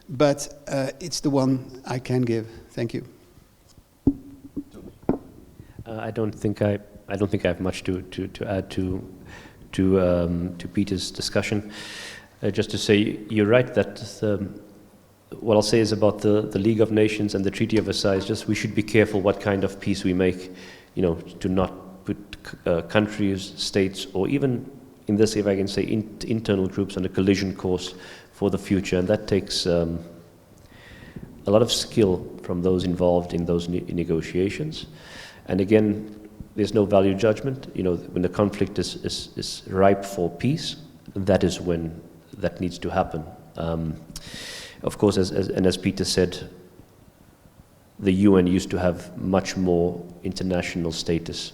but it's the one I can give. Thank you. I don't think I have much to add to Peter's discussion. Just to say, you're right that what I'll say is about the League of Nations and the Treaty of Versailles. Just we should be careful what kind of peace we make. To not put countries, states, or even in this, if I can say, internal groups on a collision course for the future, and that takes a lot of skill from those involved in those negotiations. And again, there's no value judgment. When the conflict is ripe for peace, that is when that needs to happen. Of course, as Peter said, the UN used to have much more international status.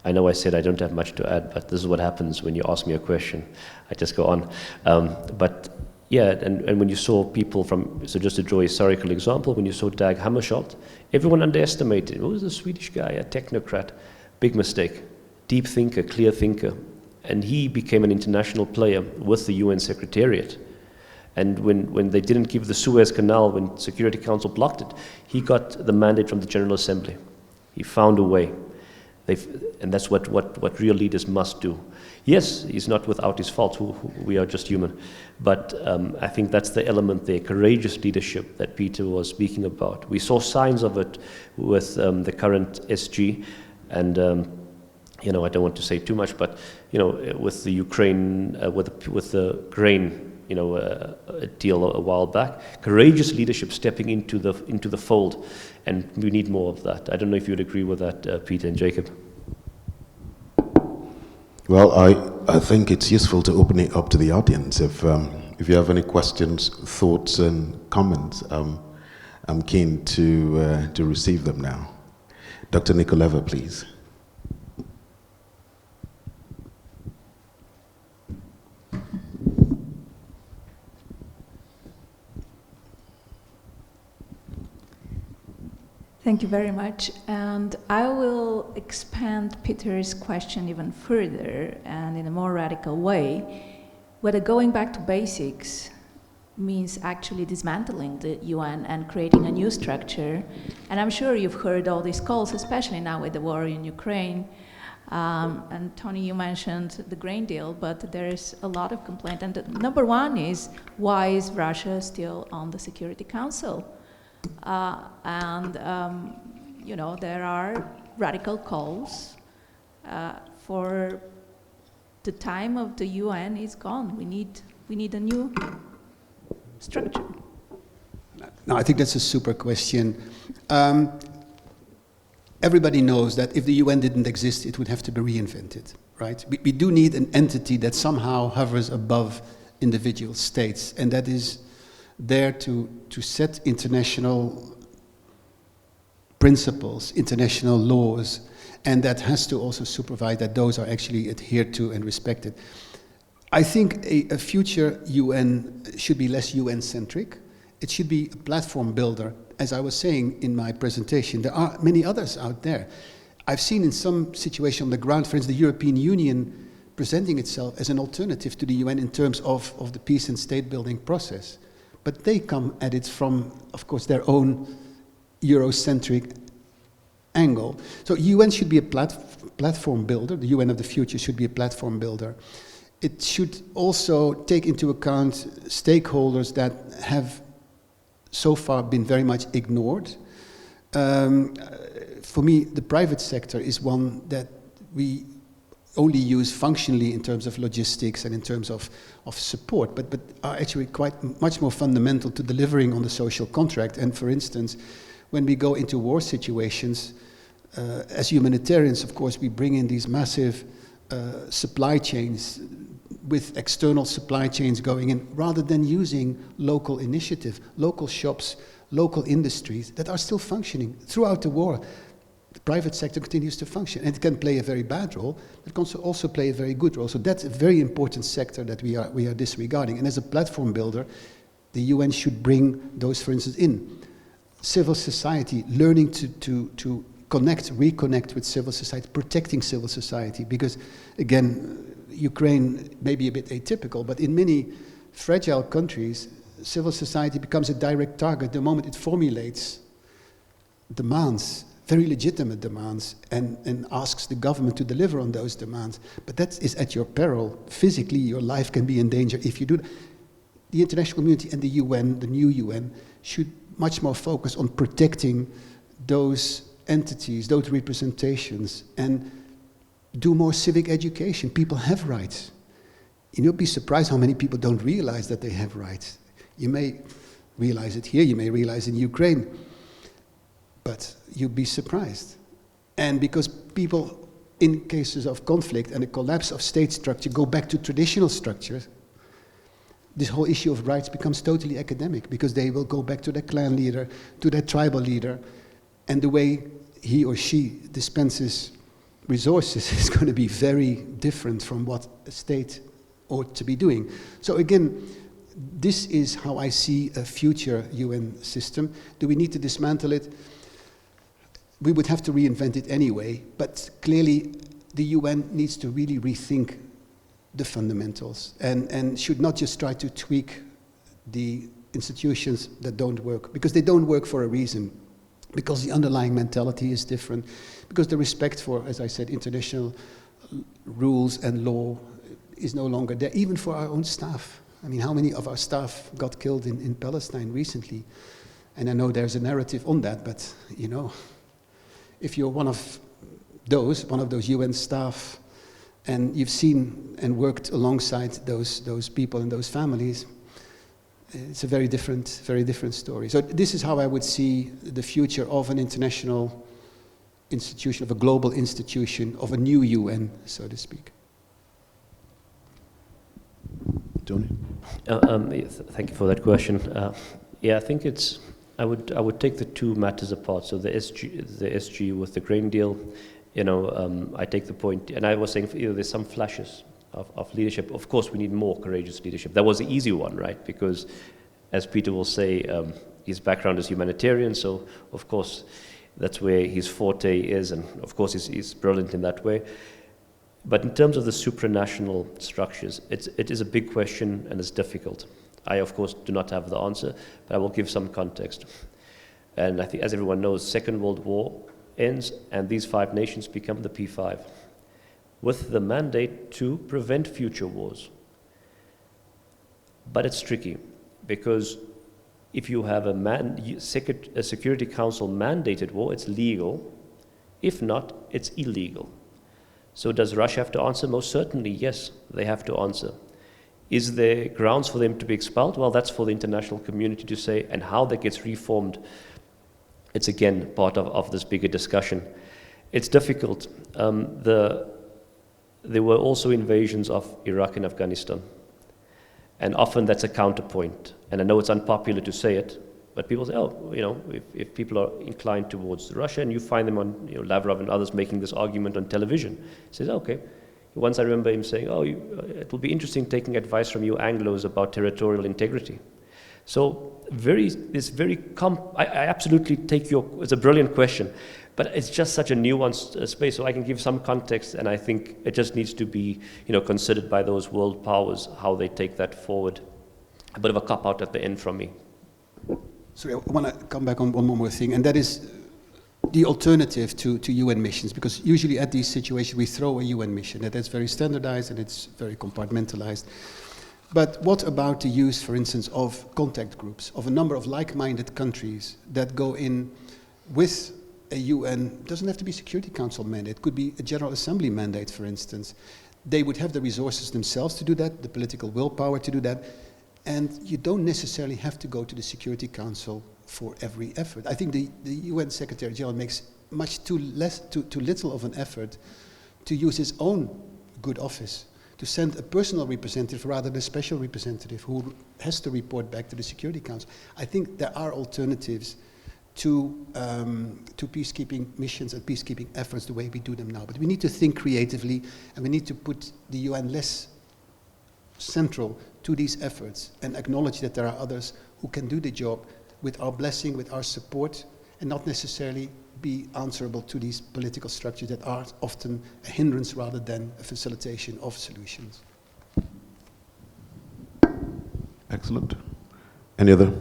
I know I said I don't have much to add, but this is what happens when you ask me a question. I just go on. But yeah, and when you saw people so just to draw a historical example, when you saw Dag Hammarskjöld, everyone underestimated. What was the Swedish guy, a technocrat? Big mistake. Deep thinker, clear thinker. And he became an international player with the UN Secretariat. And when they didn't give the Suez Canal, when Security Council blocked it, he got the mandate from the General Assembly. He found a way. And that's what real leaders must do. Yes, he's not without his faults. We are just human. But I think that's the element there, courageous leadership that Peter was speaking about. We saw signs of it with the current SG. And I don't want to say too much, but with the Ukraine, with the grain, a deal a while back, courageous leadership stepping into the fold, and we need more of that. I don't know if you'd agree with that, Peter and Jacob. Well, I think it's useful to open it up to the audience. If you have any questions, thoughts, and comments, I'm keen to receive them now. Dr. Nikoleva, please. Thank you very much. And I will expand Peter's question even further and in a more radical way. Whether going back to basics means actually dismantling the UN and creating a new structure. And I'm sure you've heard all these calls, especially now with the war in Ukraine. And Tony, you mentioned the grain deal, but there's a lot of complaint. And number one is, why is Russia still on the Security Council? There are radical calls for the time of the UN is gone. We need a new structure. No, I think that's a super question. Everybody knows that if the UN didn't exist, it would have to be reinvented, right? We do need an entity that somehow hovers above individual states, and that is there to set international principles, international laws, and that has to also supervise that those are actually adhered to and respected. I think a future UN should be less UN-centric. It should be a platform builder. As I was saying in my presentation, there are many others out there. I've seen in some situation on the ground, for instance, the European Union presenting itself as an alternative to the UN in terms of the peace and state-building process. But they come at it from, of course, their own Eurocentric angle. So UN should be a platform builder. The UN of the future should be a platform builder. It should also take into account stakeholders that have so far been very much ignored. For me, the private sector is one that we only use functionally in terms of logistics and in terms of support, but are actually quite much more fundamental to delivering on the social contract. And for instance, when we go into war situations, as humanitarians, of course, we bring in these massive supply chains with external supply chains going in, rather than using local initiative, local shops, local industries that are still functioning throughout the war. The private sector continues to function, and it can play a very bad role, but it can also play a very good role. So that's a very important sector that we are disregarding. And as a platform builder, the UN should bring those, for instance, in. Civil society, learning to reconnect with civil society, protecting civil society. Because, again, Ukraine may be a bit atypical, but in many fragile countries, civil society becomes a direct target the moment it formulates demands, very legitimate demands, and asks the government to deliver on those demands. But that is at your peril. Physically, your life can be in danger if you do that. The international community and the UN, the new UN, should much more focus on protecting those entities, those representations, and do more civic education. People have rights. You'll be surprised how many people don't realize that they have rights. You may realize it here, you may realize it in Ukraine, but you'll be surprised. And because people, in cases of conflict and the collapse of state structure, go back to traditional structures, this whole issue of rights becomes totally academic, because they will go back to their clan leader, to their tribal leader, and the way he or she dispenses resources is going to be very different from what a state ought to be doing. So again, this is how I see a future UN system. Do we need to dismantle it? We would have to reinvent it anyway, but clearly the UN needs to really rethink the fundamentals and should not just try to tweak the institutions that don't work, because they don't work for a reason, because the underlying mentality is different, because the respect for, as I said, international rules and law is no longer there, even for our own staff. I mean, how many of our staff got killed in Palestine recently? And I know there's a narrative on that, but, you know, if you're one of those UN staff, and you've seen and worked alongside those people and those families, it's a very different story. So this is how I would see the future of an international institution, of a global institution, of a new UN, so to speak. Tony? Thank you for that question. Yeah, I think it's. I would take the two matters apart. So the SG with the grain deal, you know, I take the point, and I was saying, you know, there's some flashes of leadership. Of course, we need more courageous leadership. That was the easy one, right? Because, as Peter will say, his background is humanitarian, so of course that's where his forte is, and of course he's brilliant in that way. But in terms of the supranational structures, it is a big question and it's difficult. I, of course, do not have the answer, but I will give some context. And I think, as everyone knows, Second World War ends and these 5 nations become the P5, with the mandate to prevent future wars. But it's tricky, because if you have a Security Council mandated war, it's legal. If not, it's illegal. So does Russia have to answer? Most certainly, yes, they have to answer. Is there grounds for them to be expelled? Well, that's for the international community to say, and how that gets reformed, it's again part of this bigger discussion. It's difficult. There were also invasions of Iraq and Afghanistan, and often that's a counterpoint. And I know it's unpopular to say it, but people say, oh, you know, if people are inclined towards Russia, and you find them on, you know, Lavrov and others making this argument on television, he says, okay. Once I remember him saying, oh, it will be interesting taking advice from you Anglos about territorial integrity. So I absolutely take it's a brilliant question, but it's just such a nuanced space, so I can give some context, and I think it just needs to be, you know, considered by those world powers, how they take that forward. A bit of a cop-out at the end from me. Sorry, I want to come back on one more thing, and that is the alternative to UN missions, because usually at these situations we throw a UN mission, and that's very standardized and it's very compartmentalized. But what about the use, for instance, of contact groups, of a number of like-minded countries that go in with a UN, doesn't have to be Security Council mandate, it could be a General Assembly mandate, for instance. They would have the resources themselves to do that, the political willpower to do that, and you don't necessarily have to go to the Security Council for every effort. I think the UN Secretary General makes much too little of an effort to use his own good office to send a personal representative rather than a special representative who has to report back to the Security Council. I think there are alternatives to peacekeeping missions and peacekeeping efforts the way we do them now. But we need to think creatively, and we need to put the UN less central to these efforts and acknowledge that there are others who can do the job with our blessing, with our support, and not necessarily be answerable to these political structures that are often a hindrance rather than a facilitation of solutions. Excellent. Any other?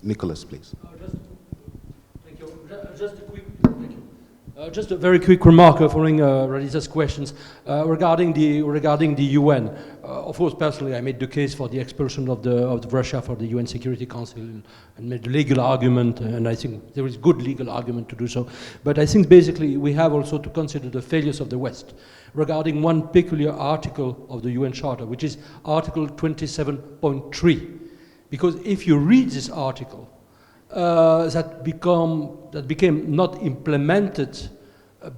Nicholas, please. Thank you. Just a very quick remark following Raliza's questions regarding the UN. Of course, personally, I made the case for the expulsion of Russia for the UN Security Council and made the legal argument, and I think there is good legal argument to do so. But I think basically we have also to consider the failures of the West regarding one peculiar article of the UN Charter, which is Article 27.3. Because if you read this article, that became not implemented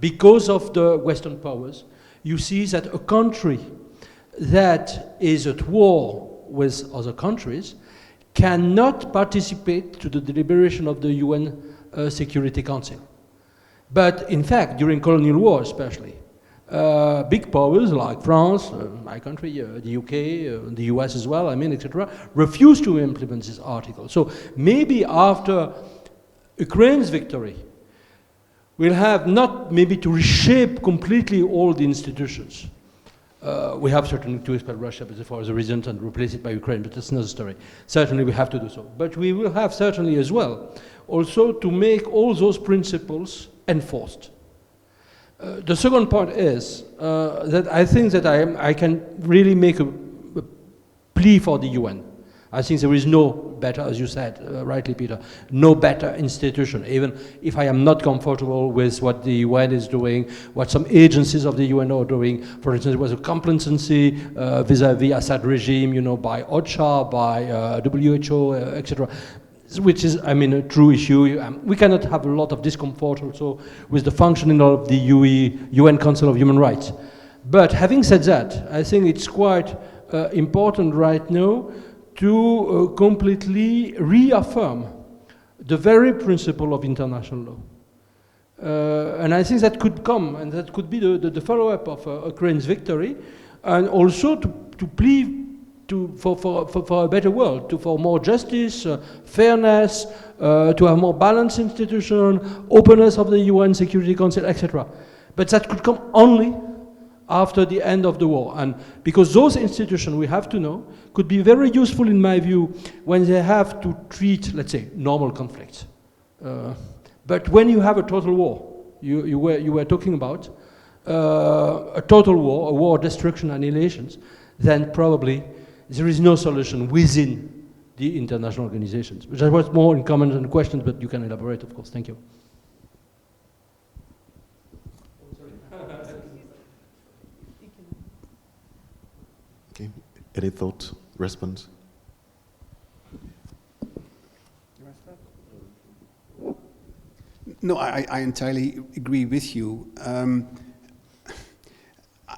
because of the Western powers, you see that a country that is at war with other countries cannot participate to the deliberation of the UN Security Council. But in fact, during colonial war especially, big powers like France, my country, the UK, the US as well, etc., refused to implement this article. So maybe after Ukraine's victory, we'll have not maybe to reshape completely all the institutions. We have certainly to expel Russia for the reasons and replace it by Ukraine, but that's another story. Certainly we have to do so. But we will have certainly as well also to make all those principles enforced. The second point is that I think that I can really make a plea for the UN. I think there is no better, as you said, rightly, Peter, no better institution, even if I am not comfortable with what the UN is doing, what some agencies of the UN are doing. For instance, there was a complacency vis-à-vis Assad regime, by OCHA, by WHO, etc., which is, a true issue. We cannot have a lot of discomfort also with the functioning of the UN Council of Human Rights. But having said that, I think it's quite important right now to completely reaffirm the very principle of international law. And I think that could come, and that could be the follow-up of Ukraine's victory, and also to plead for a better world, for more justice, fairness, to have more balanced institution, openness of the UN Security Council, etc. But that could come only after the end of the war. And because those institutions, we have to know, could be very useful in my view when they have to treat, let's say, normal conflicts. But when you have a total war, you were talking about, a total war, a war of destruction, annihilations, then probably there is no solution within the international organizations. Which was more in comments and questions, but you can elaborate, of course. Thank you. Okay. Any thoughts, response? No, I entirely agree with you.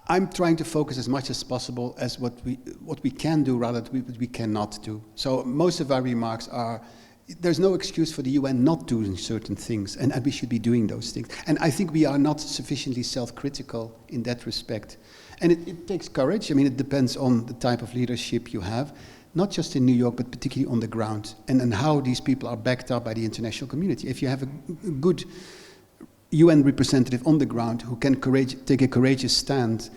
I'm trying to focus as much as possible as what we can do rather than what we cannot do. So most of our remarks are, there's no excuse for the UN not doing certain things, and we should be doing those things. And I think we are not sufficiently self-critical in that respect. And it takes courage. It depends on the type of leadership you have, not just in New York, but particularly on the ground, and how these people are backed up by the international community. If you have a good UN representative on the ground who can take a courageous stand,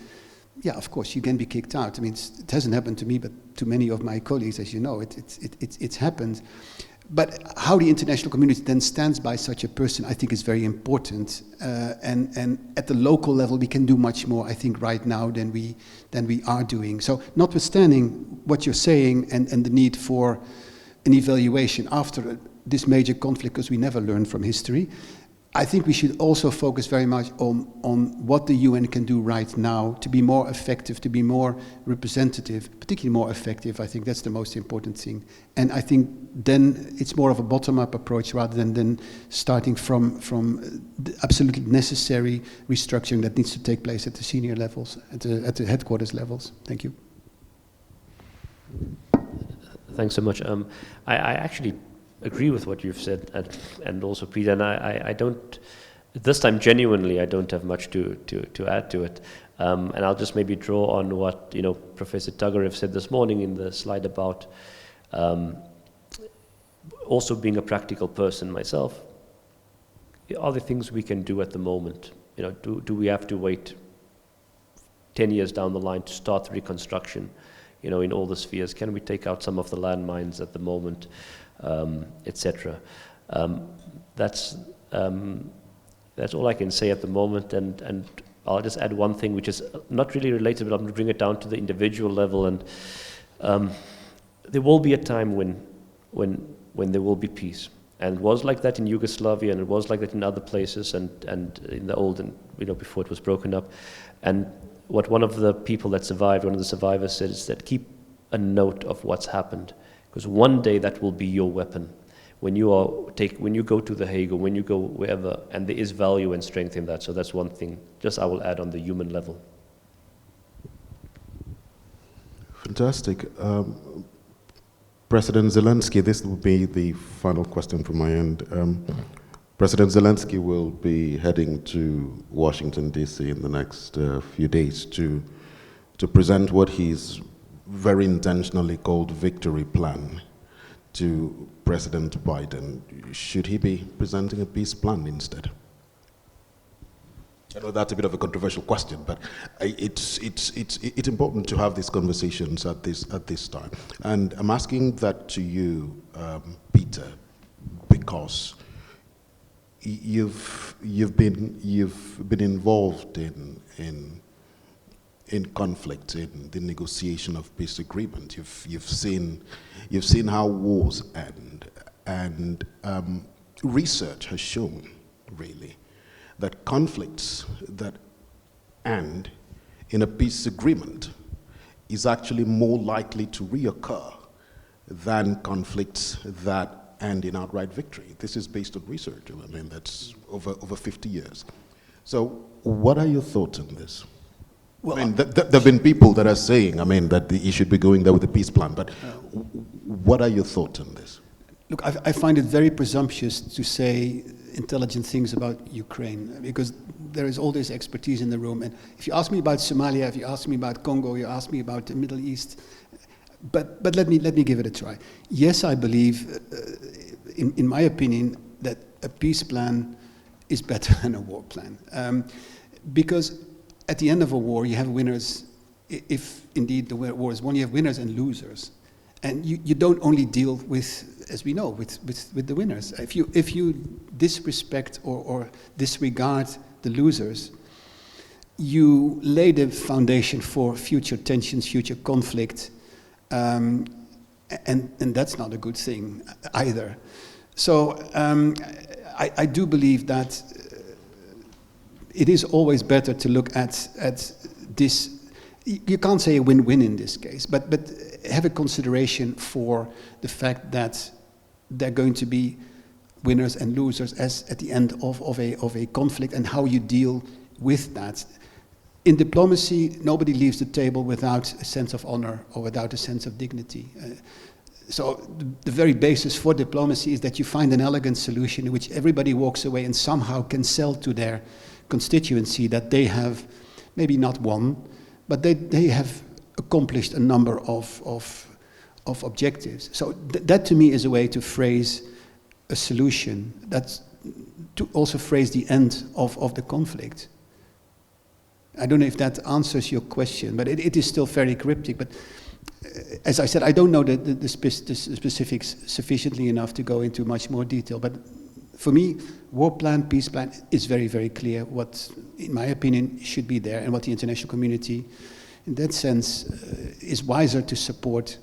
yeah, of course, you can be kicked out. It hasn't happened to me, but to many of my colleagues, as you know, it's happened. But how the international community then stands by such a person, I think, is very important. And at the local level, we can do much more, I think, right now than we are doing. So, notwithstanding what you're saying and the need for an evaluation after this major conflict, because we never learn from history, I think we should also focus very much on what the UN can do right now to be more effective, to be more representative, particularly more effective. I think that's the most important thing. And I think then it's more of a bottom-up approach rather than starting from the absolutely necessary restructuring that needs to take place at the senior levels, at the headquarters levels. Thank you. Thanks so much. I actually agree with what you've said, and also Peter, and I don't, this time genuinely, I don't have much to add to it. And I'll just maybe draw on what Professor Tagarev said this morning in the slide about also being a practical person myself. are there things we can do at the moment? You know, do we have to wait 10 years down the line to start the reconstruction, you know, in all the spheres? Can we take out some of the landmines at the moment, etc.? That's all I can say at the moment, and I'll just add one thing which is not really related, but I'm going to bring it down to the individual level. And there will be a time when there will be peace, and it was like that in Yugoslavia, and it was like that in other places, and in the old, and you know, before it was broken up. And what one of the people that survived, one of the survivors said, is that keep a note of what's happened, because one day that will be your weapon. When you go to The Hague, or when you go wherever, and there is value and strength in that. So that's one thing. Just I will add on the human level. Fantastic. President Zelensky, this will be the final question from my end. President Zelensky will be heading to Washington, D.C. in the next few days to present what he's very intentionally called Victory Plan to President Biden. Should he be presenting a peace plan instead? I know that's a bit of a controversial question, but it's important to have these conversations at this time. And I'm asking that to you, Peter, because you've been involved in conflict, in the negotiation of peace agreement. You've seen how wars end, and research has shown really that conflicts that end in a peace agreement is actually more likely to reoccur than conflicts that end in outright victory. This is based on research. I mean, that's over 50 years. So what are your thoughts on this? Well, I mean, there have been people that are saying, I mean, that he should be going there with a peace plan, but what are your thoughts on this? Look, I find it very presumptuous to say intelligent things about Ukraine, because there is all this expertise in the room. And if you ask me about Somalia, if you ask me about Congo, you ask me about the Middle East, but let me give it a try. Yes, I believe, in my opinion, that a peace plan is better than a war plan, because at the end of a war, you have winners. If indeed the war is won, you have winners and losers. And you don't only deal with, as we know, with the winners. If you disrespect or disregard the losers, you lay the foundation for future tensions, future conflict, and that's not a good thing either. So I do believe that it is always better to look at this. You can't say a win-win in this case, but have a consideration for the fact that there are going to be winners and losers as at the end of a conflict, and how you deal with that. In diplomacy, nobody leaves the table without a sense of honor or without a sense of dignity. So the very basis for diplomacy is that you find an elegant solution in which everybody walks away and somehow can sell to their constituency that they have maybe not won, but they have accomplished a number of objectives. So that to me is a way to phrase a solution. That's to also phrase the end of the conflict. I don't know if that answers your question, but it is still very cryptic. But as I said, I don't know the specifics sufficiently enough to go into much more detail. But for me, war plan, peace plan is very, very clear what, in my opinion, should be there, and what the international community, in that sense, is wiser to support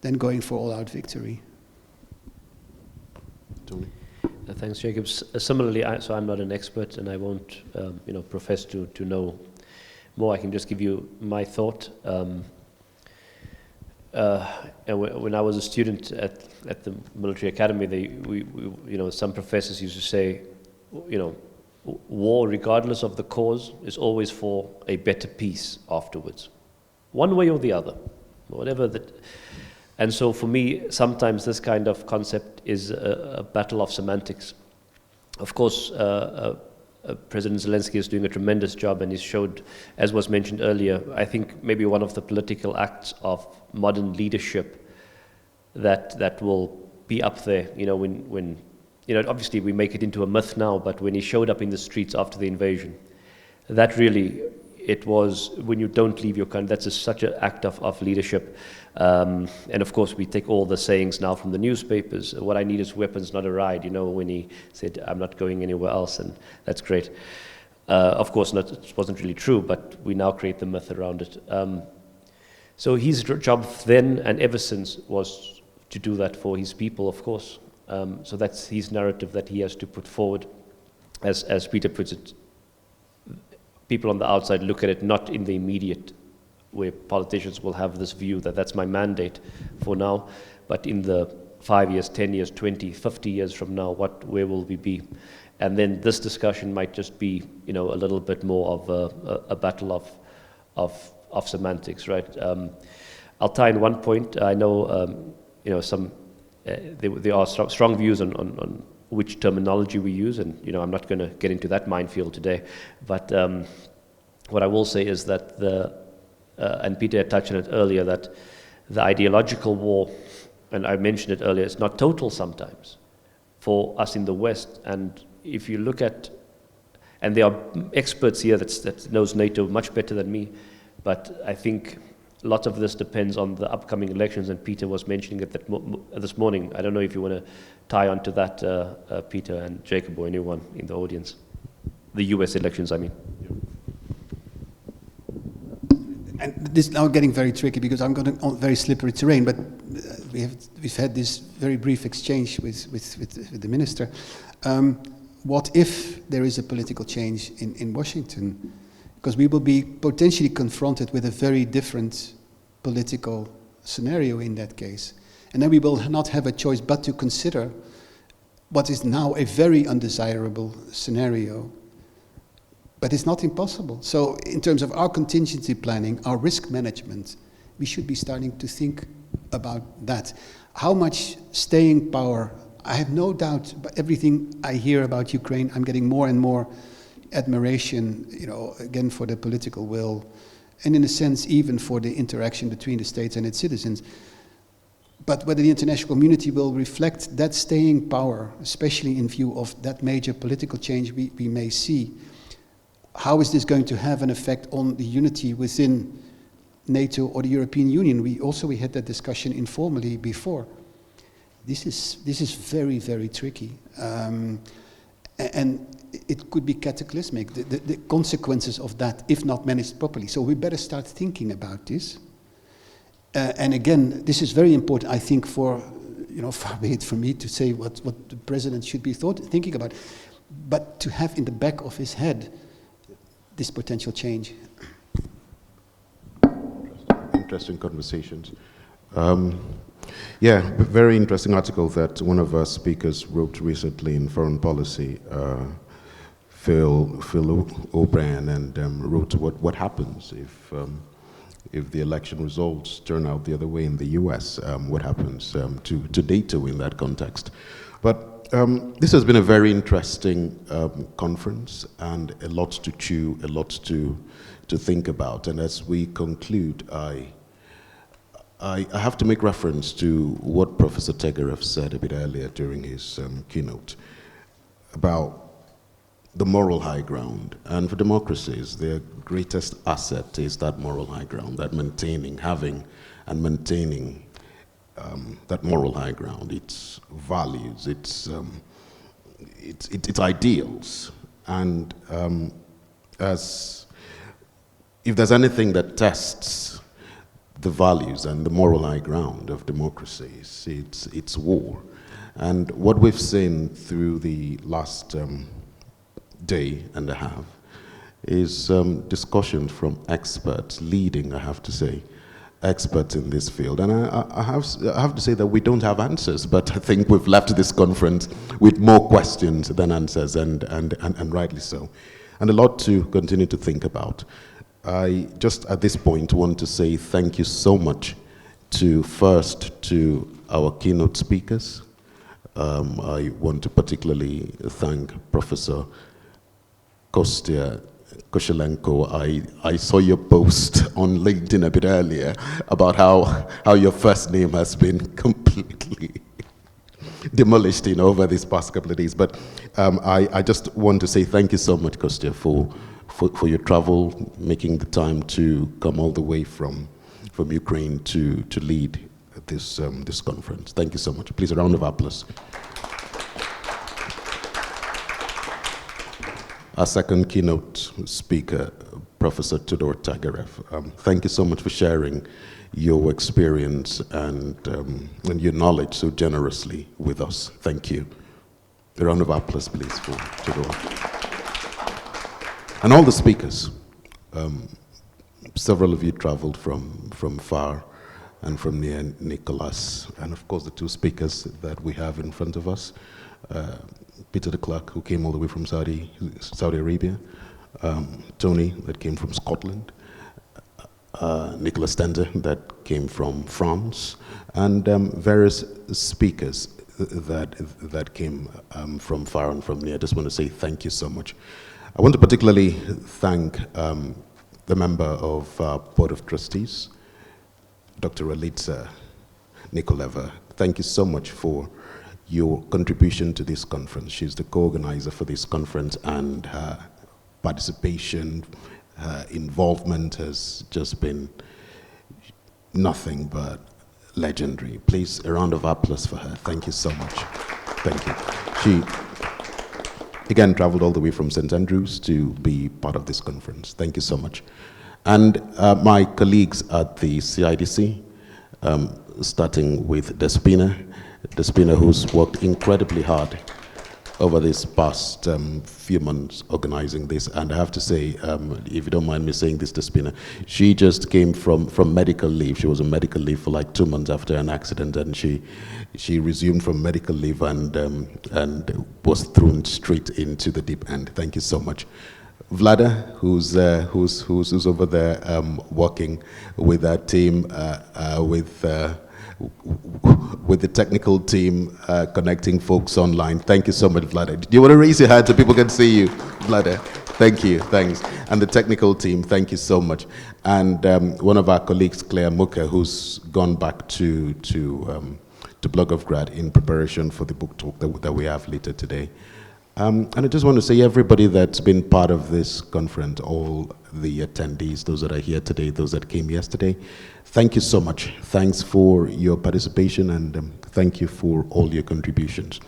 than going for all-out victory. Tony? Thanks, Jacob. Similarly, so I'm not an expert, and I won't, profess to know more. I can just give you my thought. And when I was a student at the military academy, some professors used to say, war, regardless of the cause, is always for a better peace afterwards, one way or the other, whatever that. And so for me, sometimes this kind of concept is a battle of semantics. Of course, President Zelensky is doing a tremendous job, and he's showed, as was mentioned earlier, I think maybe one of the political acts of modern leadership that will be up there, when obviously we make it into a myth now, but when he showed up in the streets after the invasion, that really, it was, when you don't leave your country, that's such an act of leadership. And of course, we take all the sayings now from the newspapers. What I need is weapons, not a ride. When he said, I'm not going anywhere else, and that's great. Of course, it wasn't really true, but we now create the myth around it. So his job then and ever since was to do that for his people, of course. So that's his narrative that he has to put forward. As Peter puts it, people on the outside look at it not in the immediate, where politicians will have this view that that's my mandate for now, but in the 5 years, 10 years, 20, 50 years from now, where will we be? And then this discussion might just be, a little bit more of a battle of semantics, right? I'll tie in one point. I know, there are strong views on which terminology we use, and I'm not going to get into that minefield today. But what I will say is that and Peter had touched on it earlier, that the ideological war, and I mentioned it earlier, it's not total sometimes for us in the West. And if you look at, and there are experts here that knows NATO much better than me, but I think lots of this depends on the upcoming elections, and Peter was mentioning it this morning. I don't know if you want to tie on to that, Peter and Jacob, or anyone in the audience. The US elections, I mean. And this is now getting very tricky because I'm going on very slippery terrain, but we've had this very brief exchange with the minister. What if there is a political change in Washington? Because we will be potentially confronted with a very different political scenario in that case. And then we will not have a choice but to consider what is now a very undesirable scenario. But it's not impossible. So in terms of our contingency planning, our risk management, we should be starting to think about that. How much staying power? I have no doubt, but everything I hear about Ukraine, I'm getting more and more admiration, again, for the political will, and in a sense, even for the interaction between the states and its citizens. But whether the international community will reflect that staying power, especially in view of that major political change we may see, how is this going to have an effect on the unity within NATO or the European Union? We had that discussion informally before. This is very, very tricky. And it could be cataclysmic, the consequences of that, if not managed properly. So we better start thinking about this. And again, this is very important, I think, far be it for me to say what the president should be thinking about, but to have in the back of his head this potential change. Interesting conversations. Very interesting article that one of our speakers wrote recently in Foreign Policy, Phil O'Brien, and wrote what happens if the election results turn out the other way in the US, what happens to NATO in that context. But this has been a very interesting conference, and a lot to chew, a lot to think about. And as we conclude, I have to make reference to what Professor Tegerev said a bit earlier during his keynote about the moral high ground. And for democracies, their greatest asset is that moral high ground, that maintaining that moral high ground, its values, its ideals. And if there's anything that tests the values and the moral high ground of democracies, it's war. And what we've seen through the last day and a half is discussions from experts, leading, I have to say, experts in this field. And I have to say that we don't have answers, but I think we've left this conference with more questions than answers, and rightly so. And a lot to continue to think about. I just at this point want to say thank you so much to our keynote speakers. I want to particularly thank Professor Koshelenko. I saw your post on LinkedIn a bit earlier about how your first name has been completely demolished, over these past couple of days. But I just want to say thank you so much, García, for your travel, making the time to come all the way from Ukraine to lead this conference. Thank you so much. Please, a round of applause. Our second keynote speaker, Professor Tudor Tagarev. Thank you so much for sharing your experience and your knowledge so generously with us. Thank you. A round of applause, please, for Tudor. And all the speakers. Several of you traveled from far and from near, Nicholas, and of course the two speakers that we have in front of us, Peter de Clercq, who came all the way from Saudi Arabia, Tony, that came from Scotland, Nicolas Stender, that came from France, and various speakers that came from far and from near. I just want to say thank you so much. I want to particularly thank the member of Board of Trustees, Dr. Alitza Nikoleva. Thank you so much for your contribution to this conference. She's the co-organizer for this conference, and her participation, her involvement has just been nothing but legendary. Please, a round of applause for her. Thank you so much. Thank you. She, again, traveled all the way from St. Andrews to be part of this conference. Thank you so much. And my colleagues at the CIDC, starting with Despina, who's worked incredibly hard over this past few months organizing this. And I have to say, if you don't mind me saying this, Despina, she just came from medical leave. She was on medical leave for like 2 months after an accident, and she resumed from medical leave and was thrown straight into the deep end. Thank you so much. Vlada, who's over there working with our team, with the technical team, connecting folks online. Thank you so much, Vlada. Do you want to raise your hand so people can see you, Vlada? Thank you, thanks. And the technical team, thank you so much. And one of our colleagues, Claire Muka, who's gone back to Blogofgrad in preparation for the book talk that we have later today. And I just want to say, everybody that's been part of this conference, all the attendees, those that are here today, those that came yesterday, thank you so much. Thanks for your participation, and thank you for all your contributions.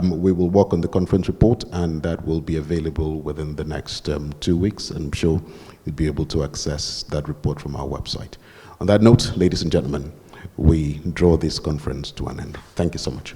We will work on the conference report, and that will be available within the next 2 weeks. I'm sure you'll be able to access that report from our website. On that note, ladies and gentlemen, we draw this conference to an end. Thank you so much.